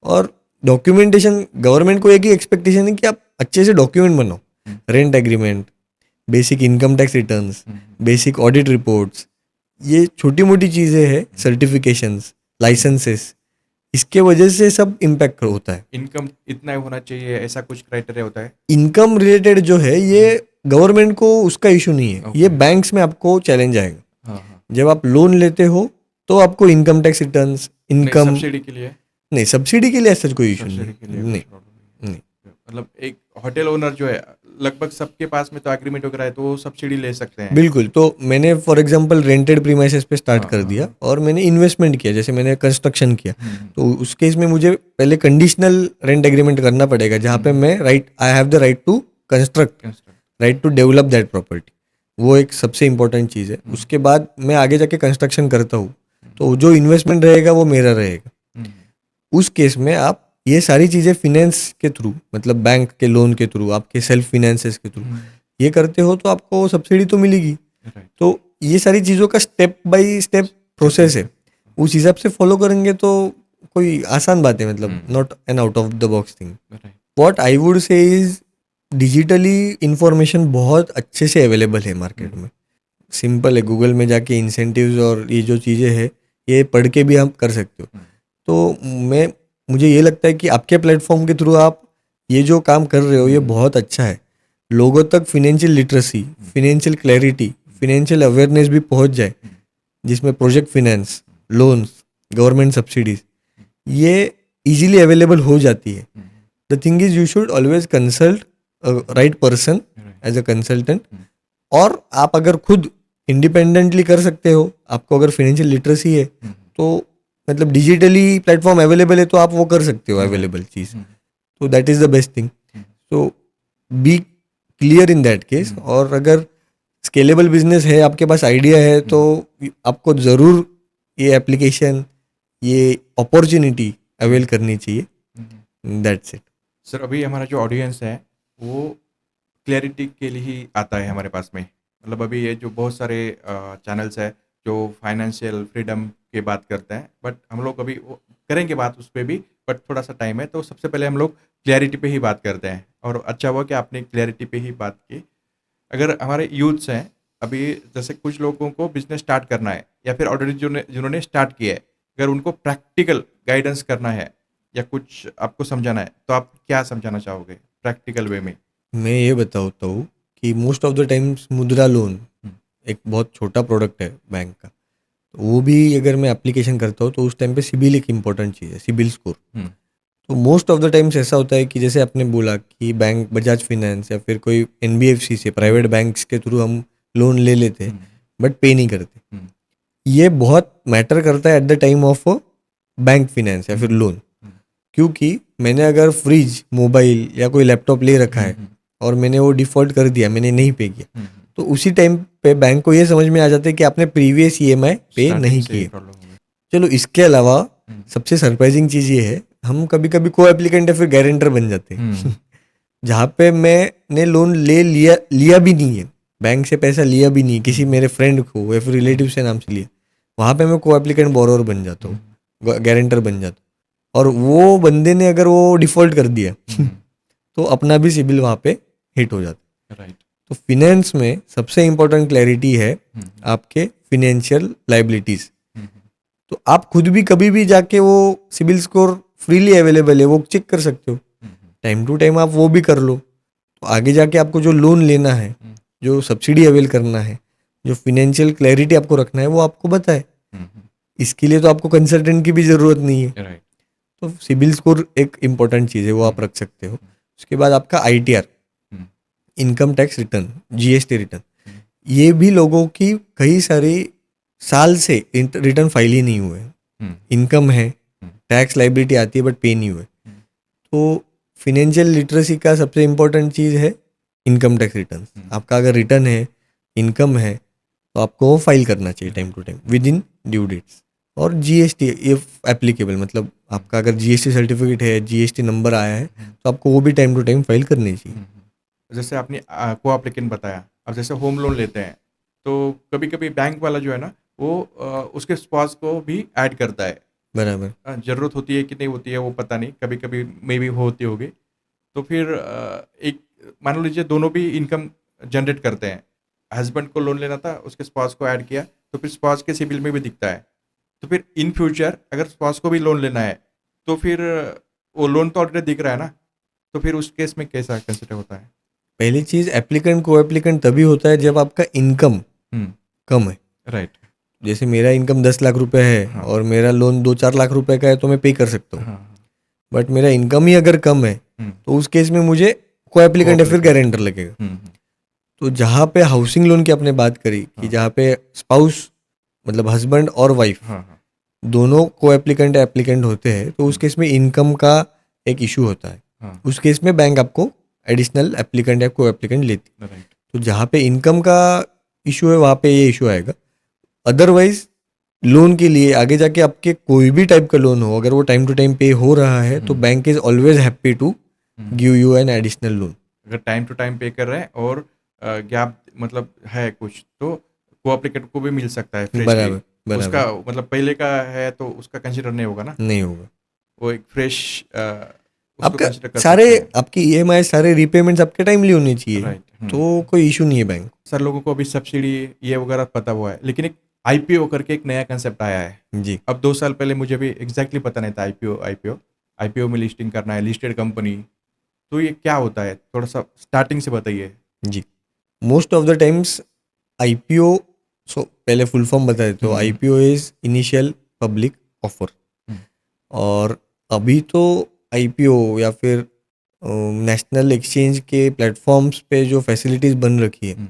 और डॉक्यूमेंटेशन, गवर्नमेंट को एक ही एक्सपेक्टेशन है कि आप अच्छे से डॉक्यूमेंट बनाओ, rent agreement, basic income tax returns, basic audit reports, ये छोटी मोटी चीज़ें हैं, सर्टिफिकेशंस, लाइसेंसेस, इसके वजह से सब इम्पैक्ट होता है। इनकम इतना ही होना चाहिए, ऐसा कुछ क्राइटेरिया होता है? इनकम रिलेटेड जो है ये गवर्नमेंट को उसका इशू नहीं है, ये बैंक्स में आपको चैलेंज आएगा। हाँ हाँ। जब आप लोन लेते हो तो आपको income tax returns, income subsidy के लिए? नहीं, सब्सिडी के लिए ऐसा कोई इशू सब्सिडी नहीं के लिए नहीं कुछ प्रॉब्लम नहीं। नहीं। मतलब एक होटल ओनर जो है लगभग सबके पास में तो एग्रीमेंट वगैरह है, तो वो सब्सिडी ले सकते हैं। बिल्कुल। तो मैंने फॉर एग्जांपल रेंटेड प्रीमाइसेस पे स्टार्ट हाँ, कर हाँ, दिया और मैंने इन्वेस्टमेंट किया, जैसे मैंने कंस्ट्रक्शन किया, तो उस केस में मुझे पहले कंडीशनल रेंट एग्रीमेंट करना पड़ेगा जहाँ पे मैं I have the right to construct, right to develop that property. वो एक सबसे इंपॉर्टेंट चीज़ है। उसके बाद मैं आगे जाके कंस्ट्रक्शन करता हूँ तो जो इन्वेस्टमेंट रहेगा वो मेरा रहेगा। उस केस में आप ये सारी चीज़ें फिनेंस के थ्रू, मतलब बैंक के लोन के थ्रू, आपके सेल्फ फिनेंसेस के थ्रू ये करते हो तो आपको सब्सिडी तो मिलेगी। तो ये सारी चीज़ों का स्टेप बाय स्टेप प्रोसेस है, उस हिसाब से फॉलो करेंगे तो कोई आसान बात है, मतलब not an out of the box thing. What I would से इज डिजिटली इंफॉर्मेशन बहुत अच्छे से अवेलेबल है मार्केट में, सिंपल है, गूगल में जाके इंसेंटिव्स और ये जो चीज़ें हैं ये पढ़ के भी आप कर सकते हो। तो मुझे ये लगता है कि आपके प्लेटफॉर्म के थ्रू आप ये जो काम कर रहे हो ये बहुत अच्छा है। लोगों तक financial literacy, financial clarity, financial awareness भी पहुंच जाए, जिसमें project finance, loans, government subsidies ये इजीली अवेलेबल हो जाती है। The thing is you should always consult right person as a consultant. और आप अगर खुद इंडिपेंडेंटली कर सकते हो, आपको अगर फाइनेंशियल लिटरेसी है तो मतलब डिजिटली प्लेटफॉर्म अवेलेबल है तो आप वो कर सकते हो अवेलेबल चीज़। तो that is the best thing. तो be clear in that case. और अगर स्केलेबल बिजनेस है, आपके पास आइडिया है, तो आपको ज़रूर ये एप्लीकेशन, ये अपॉर्चुनिटी अवेल करनी चाहिए। That's it. सर अभी हमारा जो ऑडियंस है वो क्लैरिटी के लिए ही आता है हमारे पास में। मतलब अभी ये जो बहुत सारे चैनल्स है जो फाइनेंशियल फ्रीडम की बात करते हैं, बट हम लोग अभी वो करेंगे बात उस पे भी, बट थोड़ा सा टाइम है, तो सबसे पहले हम लोग क्लैरिटी पे ही बात करते हैं। और अच्छा हुआ कि आपने क्लैरिटी पे ही बात की। अगर हमारे यूथ्स हैं अभी, जैसे कुछ लोगों को बिजनेस स्टार्ट करना है या फिर ऑलरेडी जिन्होंने स्टार्ट किया है, अगर उनको प्रैक्टिकल गाइडेंस करना है या कुछ आपको समझाना है, तो आप क्या समझाना चाहोगे प्रैक्टिकल वे में? मैं ये बताता हूँ कि मोस्ट ऑफ द टाइम्स मुद्रा लोन हम्म, एक बहुत छोटा प्रोडक्ट है बैंक का। तो वो भी अगर मैं एप्लीकेशन करता हूँ तो उस टाइम पे सिबिल एक इम्पॉर्टेंट चीज़ है, सिबिल स्कोर। हम्म, तो मोस्ट ऑफ द टाइम्स ऐसा होता है कि जैसे आपने बोला कि बैंक बजाज फाइनेंस या फिर कोई एनबीएफसी से प्राइवेट बैंक्स के थ्रू हम लोन ले लेते हैं हम्म, बट पे नहीं करते। हम्म, ये बहुत मैटर करता है at the time of bank finance या फिर लोन। हम्म, क्योंकि मैंने अगर फ्रिज, मोबाइल या कोई लैपटॉप ले रखा है हम्म, और मैंने वो डिफ़ॉल्ट कर दिया, मैंने नहीं पे किया, हम्म, तो उसी टाइम पे बैंक को ये समझ में आ जाता है कि आपने प्रीवियस ईएमआई पे स्टार्टिंग नहीं से ही किए। प्रॉब्लम होगी। चलो इसके अलावा हम्म, सबसे सरप्राइजिंग चीज़ ये है, हम कभी कभी को एप्लीकेंट या फिर गारंटर बन जाते हम्म, हैं जहाँ पे मैंने लोन ले लिया लिया भी नहीं है, बैंक से पैसा लिया भी नहीं है, किसी मेरे फ्रेंड को या फिर रिलेटिव से नाम से लिया, वहाँ पे मैं को एप्लीकेंट बोरोवर बन जाता हूँ, गारंटर बन जाता हूँ। और वो बंदे ने अगर वो डिफ़ॉल्ट कर दिया हम्म, तो अपना भी सिबिल वहाँ पे हिट हो जाता है। राइट। तो फिनेंस में सबसे इम्पोर्टेंट क्लैरिटी है हम्म, आपके फिनेंशियल लाइबिलिटीज़। हम्म, तो आप खुद भी कभी भी जाके वो सिबिल स्कोर फ्रीली अवेलेबल है, वो चेक कर सकते हो। हम्म, टाइम टू टाइम आप वो भी कर लो, तो आगे जाके आपको जो लोन लेना है, हम्म, जो सब्सिडी अवेल करना है, जो फिनेंशियल क्लैरिटी आपको रखना है, वो आपको बताए। हम्म, इसके लिए तो आपको कंसल्टेंट की भी ज़रूरत नहीं है। राइट। तो सिबिल स्कोर एक इम्पॉर्टेंट चीज़ है, वो आप रख सकते हो। उसके बाद आपका ITR, hmm, income tax return, GST return, hmm, ये भी लोगों की कई सारी साल से रिटर्न फाइल ही नहीं हुए। हम्म, इनकम है, हम्म, टैक्स लाइबिलिटी आती है बट पे नहीं हुए। हम्म, तो फिनेंशियल लिटरेसी का सबसे इम्पोर्टेंट चीज़ है इनकम टैक्स रिटर्न। हम्म, आपका अगर रिटर्न है, इनकम है, तो आपको वो फाइल करना चाहिए time to time within due dates. और जीएसटी इफ एप्लीकेबल, मतलब आपका अगर जीएसटी सर्टिफिकेट है, जीएसटी नंबर आया है, तो आपको वो भी टाइम टू टाइम फाइल करनी चाहिए। जैसे आपने को एप्लीकेंट बताया, अब जैसे होम लोन लेते हैं, तो कभी कभी बैंक वाला जो है ना, वो उसके स्पॉज को भी ऐड करता है। बराबर। जरूरत होती है कि नहीं होती है वो पता नहीं, कभी कभी मे भी होती होगी। तो फिर एक मान लीजिए दोनों भी इनकम जनरेट करते हैं, हस्बैंड को लोन लेना था, उसके स्पॉज को ऐड किया, तो फिर स्पॉज के सिबिल में भी दिखता है। तो फिर इन फ्यूचर अगर स्पॉज को भी लोन लेना है, तो फिर वो लोन तो ऑलरेडी दिख रहा है ना, तो फिर उस केस में कैसा कंसिडर होता है? पहली चीज़, एप्लीकेंट को एप्लीकेंट तभी होता है जब आपका इनकम हम्म, कम है। राइट। जैसे मेरा इनकम 10 लाख रुपए है हाँ, और मेरा लोन 2-4 लाख रुपए का है, तो मैं पे कर सकता हूँ। हाँ, बट मेरा इनकम ही अगर कम है, हम्म, तो उस केस में मुझे को एप्लीकेंट या फिर कोऑपरेटिव। गारंटर लगेगा। हम्म, तो जहाँ पे हाउसिंग लोन की आपने बात करी कि हाँ, जहाँ पे स्पाउस, मतलब हस्बैंड और वाइफ हाँ, हाँ, दोनों को एप्लीकेंट एप्लीकेंट होते हैं, तो उस हम्म, केस में इनकम का एक इशू होता है। हाँ, उस केस में बैंक आपको एडिशनल एप्लीकेंट या को एप्लीकेंट लेती है। राइट। तो जहाँ पे इनकम का इशू है वहाँ पे ये इशू आएगा। अदरवाइज लोन के लिए आगे जाके आपके कोई भी टाइप का लोन हो, अगर वो टाइम टू टाइम पे हो रहा है, तो bank is always happy to give you an additional loan. अगर टाइम टू टाइम पे कर रहे हैं और गैप मतलब है कुछ, तो कोऑपरेटिव को भी मिल सकता है फ्रेशली। बराबर। बराबर। उसका मतलब पहले का है तो उसका कंसिडर नहीं होगा ना, नहीं होगा। वो एक फ्रेश उसको आपका कंसिडर कर सारे, सकते हैं। आपकी ईएमआई सारे रीपेमेंट्स आपके टाइमली होनी चाहिए, राइट। तो कोई इशू नहीं है बैंक। सर लोगों को अभी सब्सिडी ये वगैरह पता हुआ है, लेकिन एक आईपीओ करके एक नया कंसेप्ट आया है। जी। अब 2 साल पहले मुझे भी एग्जैक्टली पता नहीं था। आईपीओ में लिस्टिंग करना है, लिस्टेड कंपनी, तो ये क्या होता है, थोड़ा सा स्टार्टिंग से बताइए। जी। Most of the times IPO, so पहले फुल फॉर्म बता देते हो। Hmm, IPO is initial public offer. Hmm, और अभी तो आईपीओ या फिर नेशनल एक्सचेंज के प्लेटफॉर्म्स पे जो फैसिलिटीज़ बन रखी है, हम्म,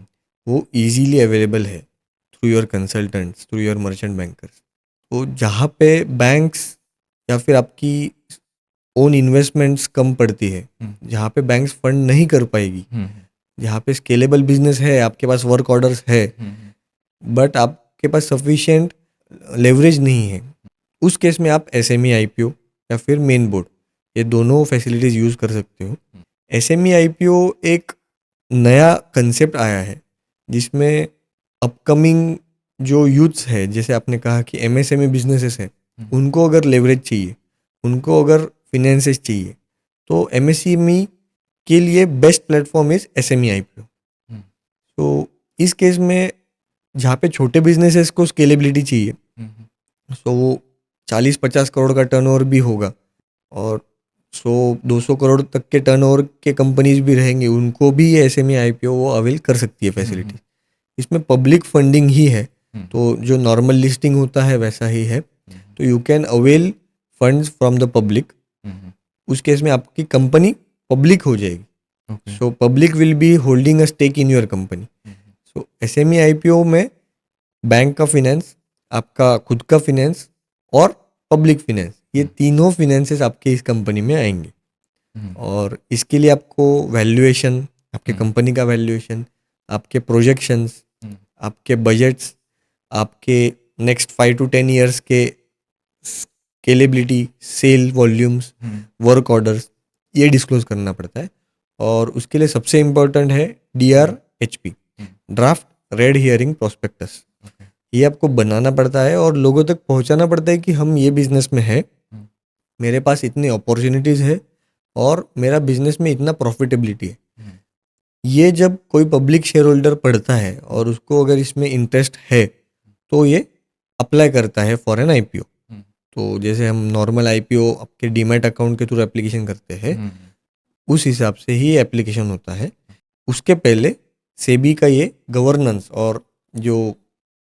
वो इजीली अवेलेबल है through your consultants, through your merchant bankers. तो जहाँ पे बैंक्स या फिर आपकी ओन इन्वेस्टमेंट्स कम पड़ती है, हम्म, जहाँ पे बैंक्स फंड नहीं कर पाएगी, हम्म, जहाँ पे स्केलेबल बिजनेस है, आपके पास वर्क ऑर्डर्स है, हम्म, बट आपके पास सफिशिएंट लेवरेज नहीं है, उस केस में आप एसएमई आईपीओ या फिर मेन बोर्ड, ये दोनों फैसिलिटीज़ यूज़ कर सकते हो। एसएमई आईपीओ एक नया कंसेप्ट आया है जिसमें अपकमिंग जो यूथ्स है, जैसे आपने कहा कि एमएसएमई बिजनेसेस है, उनको अगर लेवरेज चाहिए, उनको अगर फिनेंसेस चाहिए, तो एमएसएमई के लिए best platform is SME IPO. Hmm, तो इस केस में जहाँ पे छोटे बिजनेसेस को स्केलेबिलिटी चाहिए, हम्म, सो वो 40-50 करोड़ का टर्नओवर भी होगा, और 100-200 करोड़ तक के टर्नओवर के कंपनीज भी रहेंगे, उनको भी ये एसएमई आईपीओ वो अवेल कर सकती है फैसिलिटी। इसमें पब्लिक फंडिंग ही है, तो जो नॉर्मल लिस्टिंग होता है वैसा ही है। तो you can avail funds from the public. उस केस में आपकी कंपनी पब्लिक हो जाएगी, okay, so public will be holding a stake in your company. So SME IPO में बैंक का फिनेंस, आपका खुद का फिनेंस और पब्लिक फिनेंस, ये तीनों फिनेंसेस आपके इस कंपनी में आएंगे। और इसके लिए आपको वैल्यूएशन, आपके कंपनी का वैल्यूएशन, आपके प्रोजेक्शंस, आपके बजट्स, आपके नेक्स्ट 5 to 10 ईयर्स के scalability, sale volumes, work orders, ये डिस्क्लोज करना पड़ता है। और उसके लिए सबसे इम्पोर्टेंट है DRHP, draft red herring prospectus. ये आपको बनाना पड़ता है और लोगों तक पहुंचाना पड़ता है कि हम ये बिजनेस में है, मेरे पास इतनी अपॉर्चुनिटीज़ है और मेरा बिजनेस में इतना प्रॉफिटेबिलिटी है। ये जब कोई पब्लिक शेयर होल्डर पढ़ता है और उसको अगर इसमें इंटरेस्ट है, तो ये अप्लाई करता है फॉर एन आईपीओ। तो जैसे हम नॉर्मल आईपीओ आपके डीमैट अकाउंट के थ्रू एप्लीकेशन करते हैं, उस हिसाब से ही एप्लीकेशन होता है। उसके पहले सेबी का ये गवर्नेंस और जो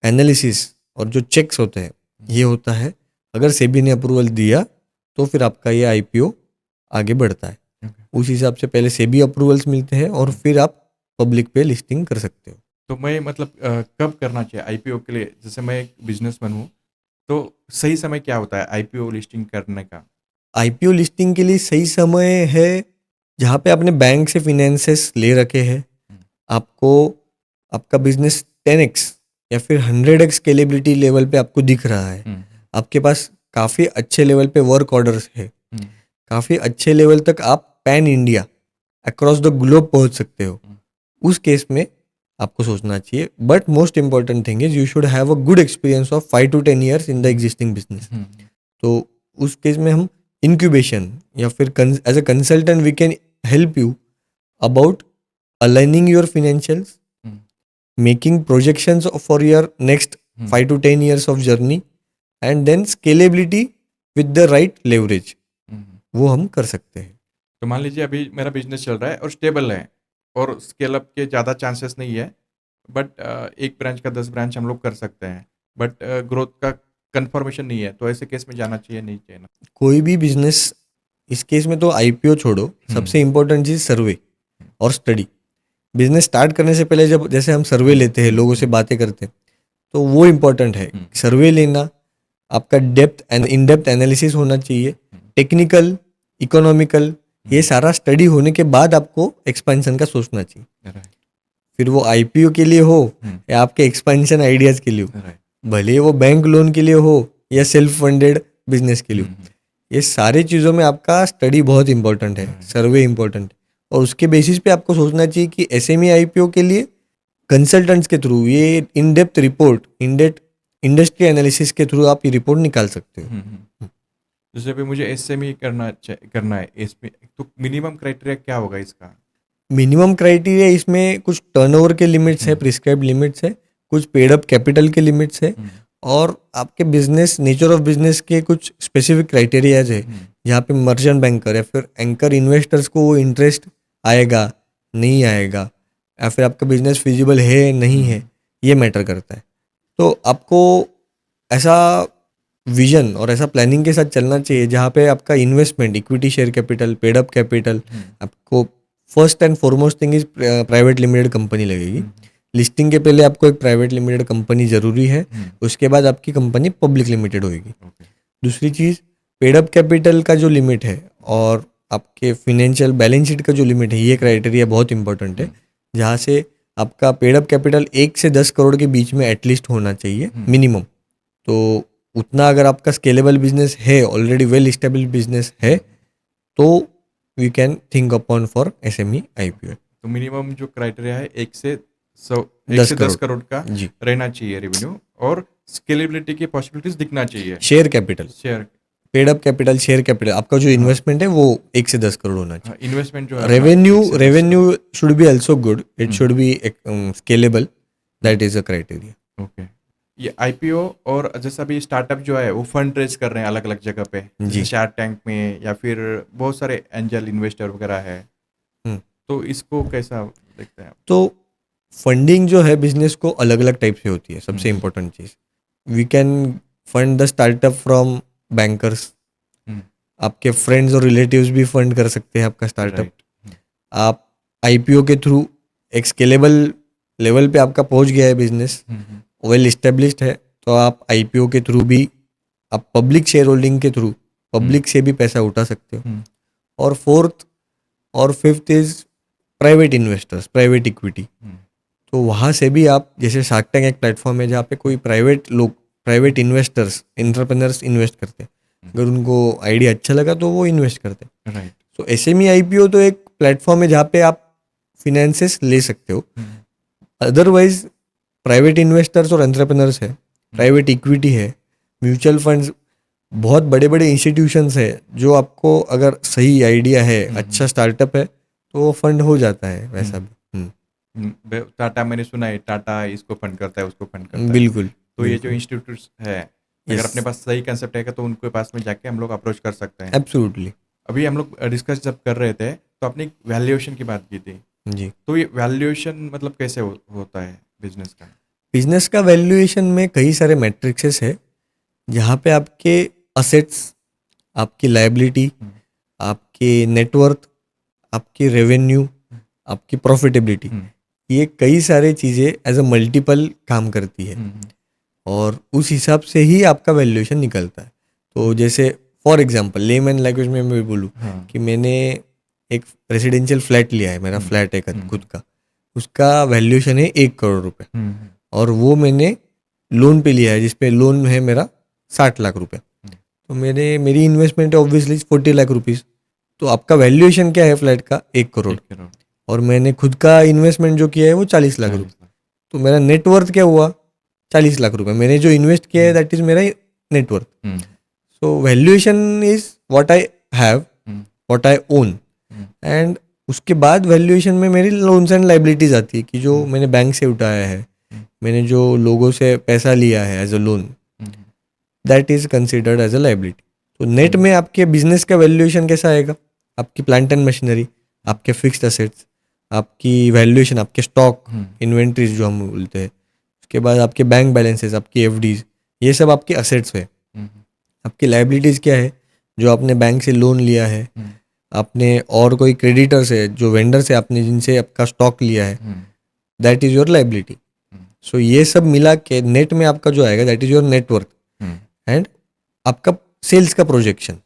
एनालिसिस और जो चेक्स होते हैं, ये होता है। अगर सेबी ने अप्रूवल दिया तो फिर आपका ये आईपीओ आगे बढ़ता है। उस हिसाब से पहले सेबी अप्रूवल्स मिलते हैं और फिर आप पब्लिक पे लिस्टिंग कर सकते हो। तो मैं मतलब कब करना चाहिए आईपीओ के लिए? जैसे मैं एक बिजनेसमैन हूँ, तो सही समय क्या होता है आईपीओ लिस्टिंग करने का? आईपीओ लिस्टिंग के लिए सही समय है जहाँ पे आपने बैंक से फिनेंसेस ले रखे हैं, आपको आपका बिजनेस 10x या फिर 100x स्केलेबिलिटी लेवल पे आपको दिख रहा है, आपके पास काफ़ी अच्छे लेवल पे वर्क ऑर्डर्स है, काफ़ी अच्छे लेवल तक आप pan India across the globe पहुंच सकते हो। उस केस में आपको सोचना चाहिए। But most important thing is you should have a good experience of 5 to 10 years in the existing business. तो उस केस में हम इंक्यूबेशन या फिर as a consultant we can help you about aligning your financials, making projections for your next 5 to 10 years of journey, and then scalability with the right leverage, वो हम कर सकते हैं। तो मान लीजिए अभी मेरा बिजनेस चल रहा है और स्टेबल है और स्केल अप के ज़्यादा चांसेस नहीं है, बट एक ब्रांच का 10 ब्रांच हम लोग कर सकते हैं, बट ग्रोथ का कंफर्मेशन नहीं है, तो ऐसे केस में जाना चाहिए नहीं चाहिए ना? कोई भी बिजनेस, इस केस में तो आईपीओ छोड़ो, सबसे इम्पोर्टेंट चीज़ सर्वे और स्टडी। बिजनेस स्टार्ट करने से पहले जब जैसे हम सर्वे लेते हैं, लोगों से बातें करते हैं, तो वो इम्पोर्टेंट है। सर्वे लेना, आपका depth and in depth analysis होना चाहिए, टेक्निकल, इकोनॉमिकल, ये सारा स्टडी होने के बाद आपको एक्सपेंशन का सोचना चाहिए। फिर वो आईपीओ के लिए हो या आपके एक्सपेंशन आइडियाज के लिए हो, भले वो बैंक लोन के लिए हो या सेल्फ फंडेड बिजनेस के लिए हो, ये सारी चीज़ों में आपका स्टडी बहुत इंपॉर्टेंट है, सर्वे इंपॉर्टेंट है। और उसके बेसिस पे आपको सोचना चाहिए कि एसएमई आईपीओ के लिए कंसल्टेंट्स के थ्रू ये in depth report, in depth industry analysis के थ्रू आप ये रिपोर्ट निकाल सकते हो। जैसे अभी मुझे एसएमई करना है इसमें, तो मिनिमम क्राइटेरिया क्या होगा इसका? मिनिमम क्राइटेरिया इसमें कुछ टर्नओवर के लिमिट्स है, प्रिस्क्राइब लिमिट्स है, कुछ पेड अप कैपिटल के लिमिट्स है, और आपके बिजनेस नेचर ऑफ बिजनेस के कुछ स्पेसिफिक क्राइटेरियाज है, जहाँ पे मर्चेंट बैंकर या फिर एंकर इन्वेस्टर्स को वो इंटरेस्ट आएगा नहीं आएगा, या फिर आपका बिजनेस फिजिबल है नहीं है, ये मैटर करता है। तो आपको ऐसा विजन और ऐसा प्लानिंग के साथ चलना चाहिए जहाँ पे आपका investment, equity share capital, paid up capital, आपको first and foremost thing is private limited company लगेगी। लिस्टिंग के पहले आपको एक प्राइवेट लिमिटेड कंपनी जरूरी है, उसके बाद आपकी कंपनी पब्लिक लिमिटेड होगी। दूसरी चीज़, पेड अप कैपिटल का जो लिमिट है और आपके फिनेंशियल बैलेंस शीट का जो लिमिट है, ये क्राइटेरिया बहुत इंपॉर्टेंट है, जहाँ से आपका पेड अप कैपिटल 1 से 10 करोड़ के बीच में एटलीस्ट होना चाहिए मिनिमम। तो उतना अगर आपका स्केलेबल बिजनेस है, ऑलरेडी वेल इस्टेब्लिश बिजनेस है, तो we can think upon for SME IPO. तो मिनिमम जो क्राइटेरिया है 1 10 से 10 करोड़ का जी रहना चाहिए रेवेन्यू, और स्केलेबिलिटी की पॉसिबिलिटीज दिखना चाहिए। Share capital, share, paid up capital, share capital, आपका जो हाँ इन्वेस्टमेंट है वो 1 से 10 करोड़ होना हाँ, चाहिए। इन्वेस्टमेंट जो है अपना रेवेन्यू 1 से 10 revenue should be also good, it hmm. Should be scalable, that is a criteria. Okay. ये आईपीओ और जैसा अभी स्टार्टअप जो है वो फंड रेज कर रहे हैं अलग अलग जगह पे, जैसे जी शार्क टैंक में, या फिर बहुत सारे एंजल इन्वेस्टर वगैरह है, हम्म। तो इसको कैसा देखते हैं आप? तो फंडिंग जो है बिजनेस को अलग अलग टाइप से होती है। सबसे हम्म, इम्पोर्टेंट चीज़, we can fund the startup from bankers, hmm, आपके फ्रेंड्स और रिलेटिव्स भी फंड कर सकते हैं आपका स्टार्टअप। राइट। आप आईपीओ के थ्रू एक स्केलेबल लेवल पे आपका पहुंच गया है बिजनेस, वेल इस्टेब्लिश्ड है, तो आप आईपीओ के थ्रू भी, आप पब्लिक शेयर होल्डिंग के थ्रू पब्लिक से भी पैसा उठा सकते हो। और फोर्थ और fifth is private investors, private equity. तो वहाँ से भी आप, जैसे शार्क टैंक एक प्लेटफॉर्म है जहाँ पे कोई प्राइवेट लोग, प्राइवेट इन्वेस्टर्स, एंटरप्रेन्योर्स इन्वेस्ट करते हैं। अगर उनको आइडिया अच्छा लगा तो वो इन्वेस्ट करते हैं। राइट। तो एसएमई आईपीओ तो एक प्लेटफॉर्म है जहाँ पे आप फिनेंसेस ले सकते हो। अदरवाइज प्राइवेट इन्वेस्टर्स और एंटरप्रेन्योर्स है, प्राइवेट इक्विटी है, म्यूचुअल फंड्स, बहुत बड़े बड़े इंस्टीट्यूशंस है जो आपको, अगर सही आइडिया है, अच्छा स्टार्टअप है, तो वो फंड हो जाता है वैसा भी। टाटा, मैंने सुना है टाटा इसको फंड करता है, उसको फंड करता है। बिल्कुल तो ये जो बिल्कुल, इंस्टीट्यूट्स है, अगर यस अपने पास सही कंसेप्ट है तो उनके पास में जाके हम लोग अप्रोच कर सकते हैं। एब्सोल्युटली। अभी हम लोग डिस्कस जब कर रहे थे तो अपनी वैल्यूएशन की बात की थी, जी, तो ये वैल्यूएशन मतलब कैसे होता है बिजनेस का? बिजनेस का वैल्यूएशन में कई सारे मैट्रिक्सेस है, जहाँ पे आपके असेट्स, आपकी लायबिलिटी, आपके नेटवर्थ, आपकी रेवेन्यू, आपकी प्रॉफिटेबिलिटी, ये कई सारे चीज़ें एज अ मल्टीपल काम करती है, और उस हिसाब से ही आपका वैल्यूएशन निकलता है। तो जैसे फॉर एग्जांपल लेमैन लैंग्वेज में मैं बोलूँ कि मैंने एक रेजिडेंशियल फ्लैट लिया है, मेरा फ्लैट है खुद का, उसका वैल्यूएशन है 1 करोड़ रुपए, और वो मैंने लोन पे लिया है, जिसपे लोन है मेरा 60 लाख रुपए। तो मेरी इन्वेस्टमेंट है ऑब्वियसली 40 लाख रुपीज़। तो आपका वैल्यूएशन क्या है फ्लैट का? 1 करोड़। 1 करोड़। और मैंने खुद का इन्वेस्टमेंट जो किया है वो 40 लाख रुपए। 40 लाख। तो मेरा नेटवर्थ क्या हुआ? 40 लाख रुपए। मैंने जो इन्वेस्ट किया है दैट इज मेरा net worth. So valuation is what I have, what I own, and उसके बाद वैल्यूएशन में मेरी लोन्स एंड लाइबिलिटीज आती है कि जो मैंने बैंक से उठाया है, मैंने जो लोगों से पैसा लिया है as a loan, that is considered as a liability. तो नेट में आपके बिजनेस का वैल्यूएशन कैसा आएगा? आपकी प्लांट एंड मशीनरी, आपके फिक्स्ड असेट्स, आपकी वैल्यूएशन, आपके स्टॉक इन्वेंट्रीज जो हम बोलते हैं, उसके बाद आपके बैंक बैलेंसेस, आपकी एफडीज, ये सब आपके असेट्स है। आपकी लाइबिलिटीज क्या है? जो आपने बैंक से लोन लिया है, आपने और कोई क्रेडिटर्स है, जो वेंडर्स है आपने जिनसे आपका स्टॉक लिया है, दैट इज योर लाइबिलिटी। सो ये सब मिला के नेट में आपका जो आएगा that is your net worth, and आपका सेल्स का प्रोजेक्शन,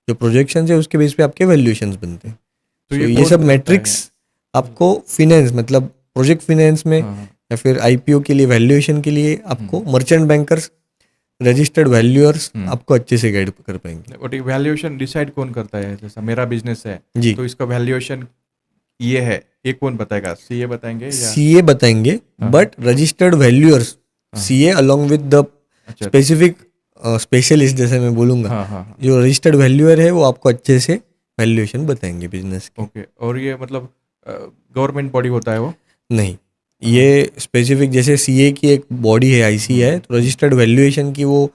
जो प्रोजेक्शन है उसके बेस पे आपके वैल्यूएशंस बनते हैं। तो तो ये कौन सब करता है? मैट्रिक्स आपको फिनेंस, मतलब प्रोजेक्ट फिनेंस में, या फिर आईपीओ के लिए वैल्यूएशन के लिए आपको मर्चेंट बैंकर्स, रजिस्टर्ड वैल्यूअर्स आपको अच्छे से गाइड कर पाएंगे। और वैल्यूएशन डिसाइड कौन करता है? जैसा मेरा बिजनेस है जी, तो इसका वैल्यूएशन ये है, ये कौन बताएगा? सीए बताएंगे या? सीए बताएंगे, but registered valuers, CA along with the अच्छा। स्पेसिफिक स्पेशलिस्ट, जैसे मैं बोलूँगा, हाँ हाँ हाँ। जो रजिस्टर्ड वैल्यूअर है वो आपको अच्छे से वैल्यूएशन बताएंगे बिजनेस की। ओके। और ये मतलब गवर्नमेंट बॉडी होता है वो? नहीं, ये स्पेसिफिक, जैसे सीए की एक बॉडी है, आईसी है, तो रजिस्टर्ड वैल्यूएशन की वो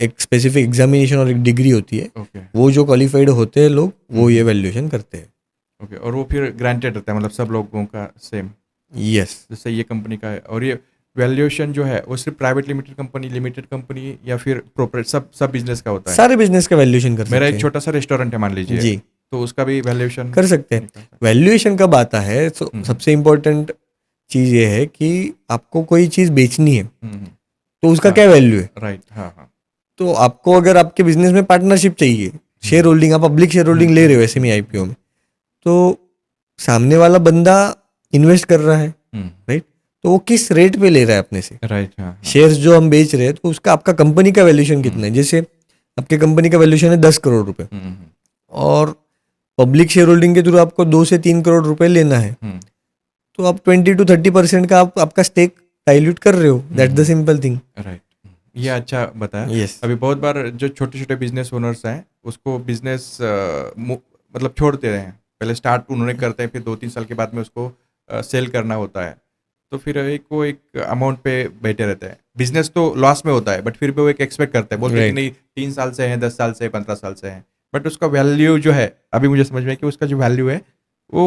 एक स्पेसिफिक एग्जामिनेशन और एक डिग्री होती है। ओके। वो जो क्वालिफाइड होते हैं लोग, वो ये वैल्यूएशन करते हैं। ओके। और वो फिर ग्रांटेड रहता है, मतलब सब लोगों का सेम, यस, जैसे ये कंपनी का है। और ये वैल्यूएशन जो है वो सिर्फ प्राइवेट लिमिटेड कंपनी या फिर प्रोपरेट, सब बिजनेस का होता है? सारे बिजनेस का वैल्यूएशन कर मेरा सकते एक हैं। छोटा सा रेस्टोरेंट है मान लीजिए, जी, तो उसका भी वैल्यूएशन कर सकते हैं। निकलता है? वैल्यूएशन कब आता है? तो सबसे इम्पोर्टेंट चीज़ ये है कि आपको कोई चीज़ बेचनी है, तो उसका हाँ, क्या वैल्यू है? राइट। हाँ हाँ। तो आपको अगर आपके बिजनेस में पार्टनरशिप चाहिए, शेयर होल्डिंग, आप पब्लिक शेयर होल्डिंग ले रहे हो ऐसे में आईपीओ में, तो सामने वाला बंदा इन्वेस्ट कर रहा है, राइट? तो वो किस रेट पे ले रहा है अपने से? राइट। हाँ हाँ। शेयर्स जो हम बेच रहे हैं, तो उसका आपका कंपनी का वैल्यूएशन कितना है? जैसे आपके कंपनी का वैल्यूएशन है 10 करोड़ रुपए, और पब्लिक शेयर होल्डिंग के थ्रू आपको 2 से 3 करोड़ रुपए लेना है, तो आप 20 to 30% का आपका स्टेक डाइल्यूट कर रहे हो. That's the simple thing. Right, ये अच्छा बताया. यस. अभी बहुत बार जो छोटे छोटे बिजनेस ओनर्स हैं उसको बिजनेस मतलब छोड़ते हैं. पहले स्टार्ट उन्होंने करते हैं, फिर 2-3 साल के बाद में उसको सेल करना होता है. तो फिर एक अमाउंट पे बैठे रहते हैं. बिजनेस तो लॉस में होता है बट फिर भी वो एक एक्सपेक्ट करते हैं, बोलते हैं कि Right. नहीं 3 साल से है, 10 साल से, 15 साल से है. बट उसका वैल्यू जो है, अभी मुझे समझ में है कि उसका जो वैल्यू है वो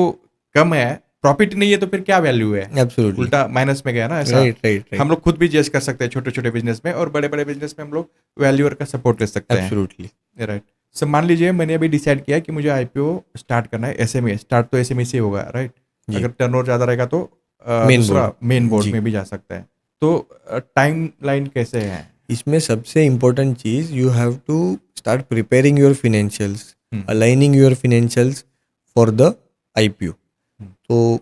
कम है. प्रॉफिट नहीं है तो फिर क्या वैल्यू है? एब्सोल्युटली. उल्टा माइनस में गया ना ऐसा. Right right right. हम लोग खुद भी जज कर सकते हैं छोटे छोटे बिजनेस में, और बड़े बड़े बिजनेस में हम लोग वैल्यूअर का सपोर्ट ले सकते हैं. एब्सोल्युटली. राइट. सो मान लीजिए मैंने अभी डिसाइड किया कि मुझे आईपीओ स्टार्ट करना है. एसएमई स्टार्ट तो एसएमई से होगा, राइट. जी. अगर टर्नओवर ज़्यादा रहेगा तो मेन दूसरा बोर्ड. मेन बोर्ड जी. में भी जा सकता है. तो टाइम लाइन कैसे है? इसमें सबसे इम्पोर्टेंट चीज, you have to start preparing your financials, aligning your financials for the IPO. तो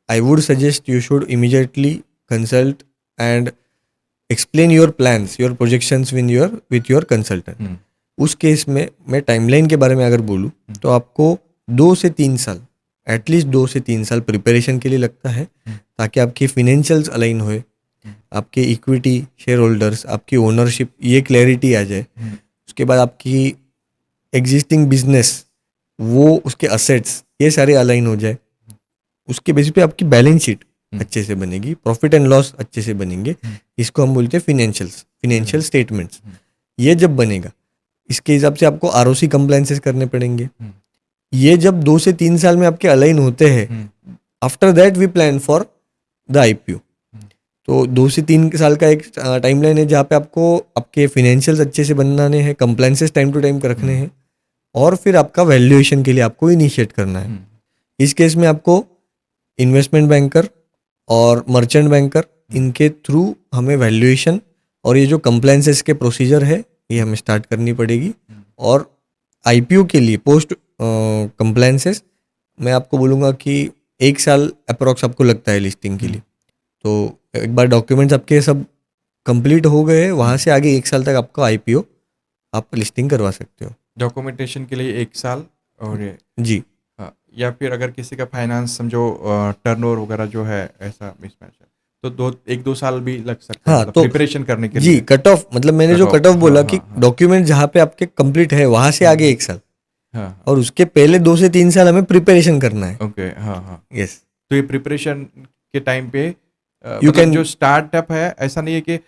I would suggest you should immediately consult and explain your plans, your projections with your consultant. उस case में मैं timeline के बारे में अगर बोलूँ तो आपको 2 से 3 साल, एटलीस्ट 2 से 3 साल प्रिपरेशन के लिए लगता है, ताकि आपकी फिनेंशियल्स अलाइन होए, आपके इक्विटी शेयर होल्डर्स, आपकी ओनरशिप, ये क्लैरिटी आ जाए. उसके बाद आपकी एग्जिस्टिंग बिजनेस, वो उसके असेट्स, ये सारे अलाइन हो जाए. उसके बेसिस पे आपकी बैलेंस शीट अच्छे से बनेगी, प्रॉफिट एंड लॉस अच्छे से बनेंगे. इसको हम बोलते हैं फिनेंशियल स्टेटमेंट्स. ये जब बनेगा, इसके हिसाब से आपको आरओसी कंप्लायंसेस करने पड़ेंगे. ये जब 2 से 3 साल में आपके अलाइन होते हैं, after that we plan for the IPO. तो 2 से 3 साल का एक टाइमलाइन है जहाँ पे आपको आपके फिनेंशियल्स अच्छे से बनाने हैं, कंप्लायंसेस टाइम टू टाइम रखने हैं, और फिर आपका वैल्यूएशन के लिए आपको इनिशिएट करना है. इस केस में आपको इन्वेस्टमेंट बैंकर और मर्चेंट बैंकर, इनके थ्रू हमें वैल्यूएशन और ये जो कंप्लायंसेस के प्रोसीजर है ये हमें स्टार्ट करनी पड़ेगी. और आईपीओ के लिए पोस्ट कंप्लायंसेस मैं आपको बोलूँगा कि 1 साल अप्रॉक्स आपको लगता है लिस्टिंग के लिए. तो एक बार डॉक्यूमेंट्स आपके सब कंप्लीट हो गए, वहाँ से आगे 1 साल तक आपका आईपीओ आप लिस्टिंग करवा सकते हो. डॉक्यूमेंटेशन के लिए 1 साल. और जी. हाँ, या फिर अगर किसी का फाइनेंस समझो टर्नओवर वगैरह जो है ऐसा मिसमैच है तो 1-2 साल भी लग सकता है, हाँ, मतलब तो प्रिपरेशन करने के जी, लिए. कट ऑफ, मतलब मैंने जो Cut कट ऑफ off, बोला हाँ, कि हाँ, डॉक्यूमेंट जहाँ पे आपके कंप्लीट है वहाँ से आगे 1 साल, हाँ. और उसके पहले 2 से 3 साल हमें प्रिपरेशन करना है. ओके. हाँ, हाँ. यस. तो ये प्रिपरेशन के टाइम पे You मतलब can- जो स्टार्टअप है ऐसा नहीं है कि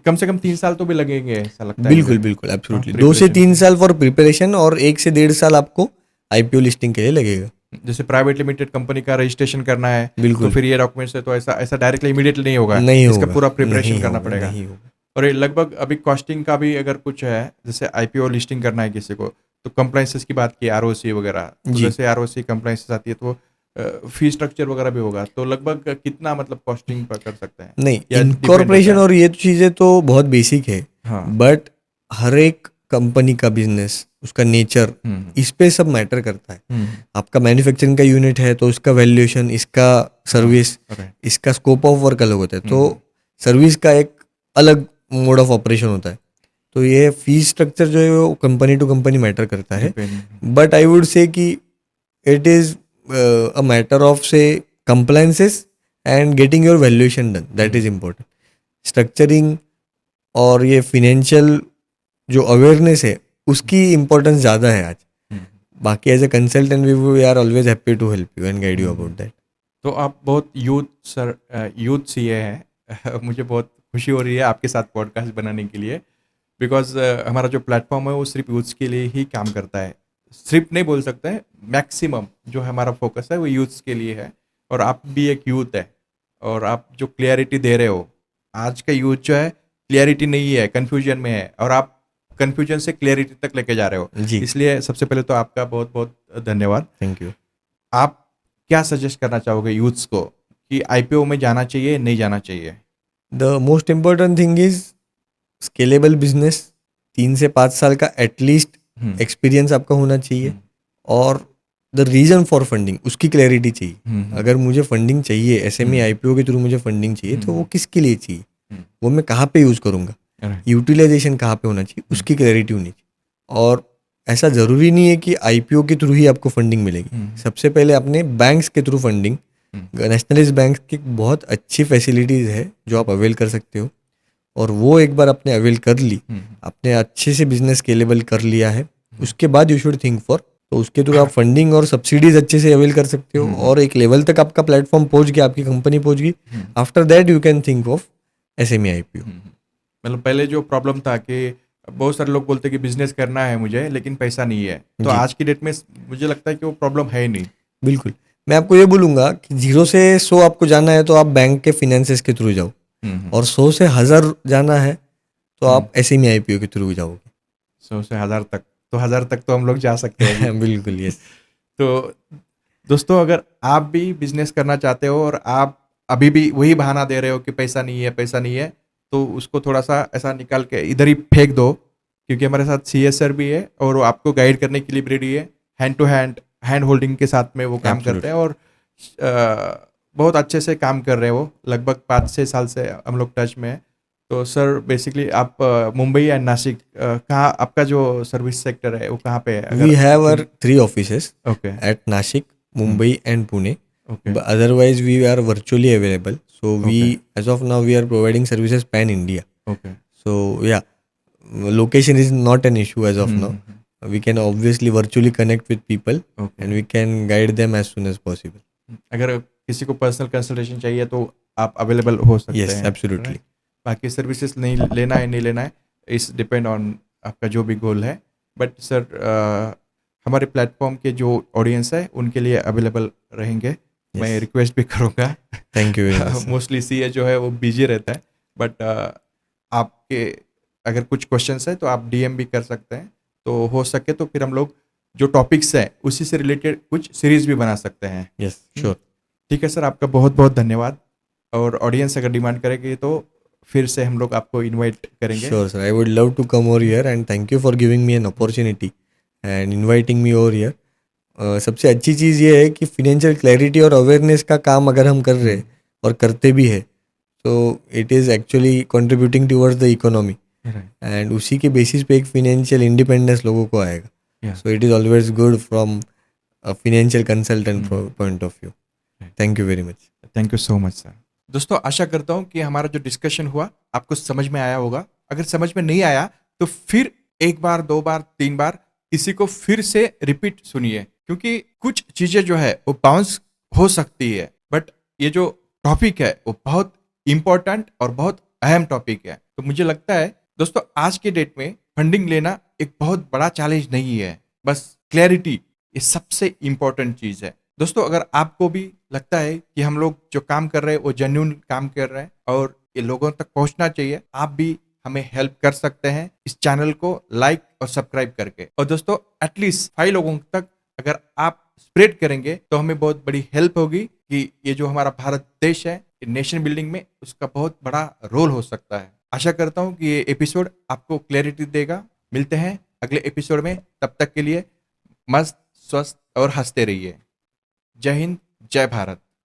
कम से कम 3 साल तो भी लगेंगे, ऐसा लगता है बिल्कुल मुझे. बिल्कुल एब्सोल्युटली. हाँ, 2 से 3 साल फॉर प्रिपरेशन और 1 से 1.5 साल आपको आईपीओ लिस्टिंग के लिए लगेगा. जैसे प्राइवेट लिमिटेड कंपनी का रजिस्ट्रेशन करना है बिल्कुल. तो फिर ये डॉक्यूमेंट्स है तो ऐसा डायरेक्टली इमीडिएटली नहीं होगा. नहीं इसका होगा, पूरा प्रिपरेशन नहीं करना होगा, पड़ेगा. नहीं होगा. और ये लगभग अभी कॉस्टिंग का भी अगर कुछ है, जैसे आईपीओ लिस्टिंग करना है किसी को, तो कंप्लायंसेस की बात की, आरओसी वगैरह, तो जी. जैसे आरओसी कंप्लायंसेस आती है तो फी स्ट्रक्चर वगैरह भी होगा, तो लगभग कितना मतलब कॉस्टिंग पर कर सकते हैं? नहीं, या depend इनकॉर्पोरेशन होता है? और ये चीज़ें तो बहुत बेसिक है, हाँ. बट हर एक कंपनी का बिजनेस, उसका नेचर, इस पे सब मैटर करता है. आपका मैन्युफैक्चरिंग का यूनिट है तो उसका वैल्यूएशन, इसका सर्विस, right. इसका स्कोप ऑफ वर्क अलग होता है. तो सर्विस का एक अलग मोड ऑफ ऑपरेशन होता है. तो ये फीस स्ट्रक्चर जो है वो कंपनी टू कंपनी मैटर करता है. Depend. But I would say कि it is a matter of say compliances and getting your valuation done, that is important. Structuring और ये फिनेंशियल जो अवेयरनेस है उसकी इम्पोर्टेंस ज़्यादा है आज. बाकी as a consultant we are always happy to help you and guide you about that. तो आप बहुत यूथ सीए हैं. मुझे बहुत खुशी हो रही है आपके साथ पॉडकास्ट बनाने के लिए, बिकॉज हमारा जो प्लेटफॉर्म है वो सिर्फ यूथ्स के लिए ही काम करता है. सिर्फ नहीं बोल सकते हैं, मैक्सिमम जो हमारा फोकस है वो यूथ्स के लिए है. और आप भी एक यूथ है, और आप जो क्लियरिटी दे रहे हो, आज का यूथ जो है क्लियरिटी नहीं है, कन्फ्यूजन में है, और आप कन्फ्यूजन से क्लियरिटी तक लेके जा रहे हो. जी. इसलिए सबसे पहले तो आपका बहुत बहुत धन्यवाद. Thank you. आप क्या सजेस्ट करना चाहोगे यूथ्स को कि आईपीओ में जाना चाहिए, नहीं जाना चाहिए? The most important thing is scalable business. 3 से 5 साल का एटलीस्ट एक्सपीरियंस आपका होना चाहिए, और द रीजन फॉर फंडिंग, उसकी क्लैरिटी चाहिए. अगर मुझे फंडिंग चाहिए, एसएमई आईपीओ के थ्रू मुझे फंडिंग चाहिए, तो वो किसके लिए चाहिए, वो मैं कहाँ पे यूज़ करूँगा, यूटिलाइजेशन कहाँ पे होना चाहिए, उसकी क्लैरिटी होनी चाहिए. और ऐसा ज़रूरी नहीं है कि आईपीओ के थ्रू ही आपको फंडिंग मिलेगी. सबसे पहले अपने बैंक्स के थ्रू फंडिंग नेशनलाइज्ड बैंक की बहुत अच्छी फैसिलिटीज़ है जो आप अवेल कर सकते हो, और वो एक बार आपने अवेल कर ली, आपने अच्छे से बिजनेस स्केलेबल कर लिया है, उसके बाद यू शुड थिंक फॉर, तो उसके थ्रू आप फंडिंग और सब्सिडीज अच्छे से अवेल कर सकते हो, और एक लेवल तक आपका प्लेटफॉर्म पहुंच गया, आपकी कंपनी पहुंच गई, after that you can think of SME IPO. मतलब पहले जो प्रॉब्लम था कि बहुत सारे लोग बोलते कि बिजनेस करना है मुझे लेकिन पैसा नहीं है, तो जी। आज की डेट में मुझे लगता है कि वो प्रॉब्लम है ही नहीं। बिल्कुल, मैं आपको ये बोलूंगा कि 0 से 100 आपको जाना है तो आप बैंक के फिनेंसेस के थ्रू जाओ, और 100 से 1000 जाना है तो आप एसएमई आईपीओ के थ्रू जाओगे। 100 से 1000 तक, तो 1000 तक तो हम लोग जा सकते हैं अभी। बिल्कुल, यस। तो दोस्तों, अगर आप भी बिजनेस करना चाहते हो और आप अभी भी वही बहाना दे रहे हो कि पैसा नहीं है, पैसा नहीं है, तो उसको थोड़ा सा ऐसा निकाल के इधर ही फेंक दो, क्योंकि हमारे साथ सीएस सर भी है और वो आपको गाइड करने के लिए भी रेडी है। Hand to hand, hand holding के साथ में वो काम करते हैं, और बहुत अच्छे से काम कर रहे हैं वो। लगभग 5-6 साल से हम लोग टच में है। तो सर बेसिकली आप मुंबई एंड नासिक, कहाँ आपका जो सर्विस सेक्टर है वो कहाँ पे है? We have our 3 offices okay, at Nashik, Mumbai and Pune. Okay, But otherwise we are virtually available. So we, Okay. as of now, we are providing services pan India. Okay. So yeah, location is not an issue as of now. We can obviously virtually connect with people, okay. and we can guide them as soon as possible. अगर किसी को personal consultation चाहिए तो आप available हो सकते Yes, हैं, absolutely. right? बाकी सर्विसेज नहीं लेना है, नहीं लेना है, इस डिपेंड ऑन आपका जो भी गोल है। बट सर हमारे प्लेटफॉर्म के जो ऑडियंस है उनके लिए अवेलेबल रहेंगे। मैं Yes. रिक्वेस्ट भी करूँगा। Thank you very much, sir. Mostly CA जो है वो बिजी रहता है, बट आपके अगर कुछ क्वेश्चंस है तो आप डीएम भी कर सकते हैं। तो हो सके तो फिर हम लोग जो टॉपिक्स हैं उसी से रिलेटेड कुछ सीरीज भी बना सकते हैं। Yes, sure. ठीक है सर, आपका बहुत बहुत धन्यवाद। और ऑडियंस अगर डिमांड करेगी तो फिर से हम लोग आपको इनवाइट करेंगे। Sure, sir. I would love to come over here, and thank you for giving me an opportunity and inviting me over here. सबसे अच्छी चीज़ ये है कि फिनेंशियल क्लैरिटी और अवेयरनेस का काम अगर हम कर रहे हैं और करते भी है, तो it is actually contributing towards the economy, and उसी के बेसिस पे एक फिनेंशियल इंडिपेंडेंस लोगों को आएगा। Yeah. So it is always good from a financial consultant point of view. Thank you very much. Thank you so much sir. दोस्तों, आशा करता हूँ कि हमारा जो डिस्कशन हुआ आपको समझ में आया होगा। अगर समझ में नहीं आया तो फिर 1 बार, 2 बार, 3 बार इसी को फिर से रिपीट सुनिए, क्योंकि कुछ चीजें जो है वो बाउंस हो सकती है, बट ये जो टॉपिक है वो बहुत इंपॉर्टेंट और बहुत अहम टॉपिक है। तो मुझे लगता है दोस्तों, आज के डेट में फंडिंग लेना एक बहुत बड़ा चैलेंज नहीं है, बस क्लैरिटी ये सबसे इंपॉर्टेंट चीज है। दोस्तों, अगर आपको भी लगता है कि हम लोग जो काम कर रहे हैं वो जेन्युइन काम कर रहे हैं और ये लोगों तक पहुंचना चाहिए, आप भी हमें हेल्प कर सकते हैं इस चैनल को लाइक और सब्सक्राइब करके। और दोस्तों, एटलीस्ट 5 लोगों तक अगर आप स्प्रेड करेंगे तो हमें बहुत बड़ी हेल्प होगी कि ये जो हमारा भारत देश है, नेशन बिल्डिंग में उसका बहुत बड़ा रोल हो सकता है। आशा करता हूँ कि ये एपिसोड आपको क्लैरिटी देगा। मिलते हैं अगले एपिसोड में, तब तक के लिए मस्त, स्वस्थ और हंसते रहिए। जय हिंद, जय भारत।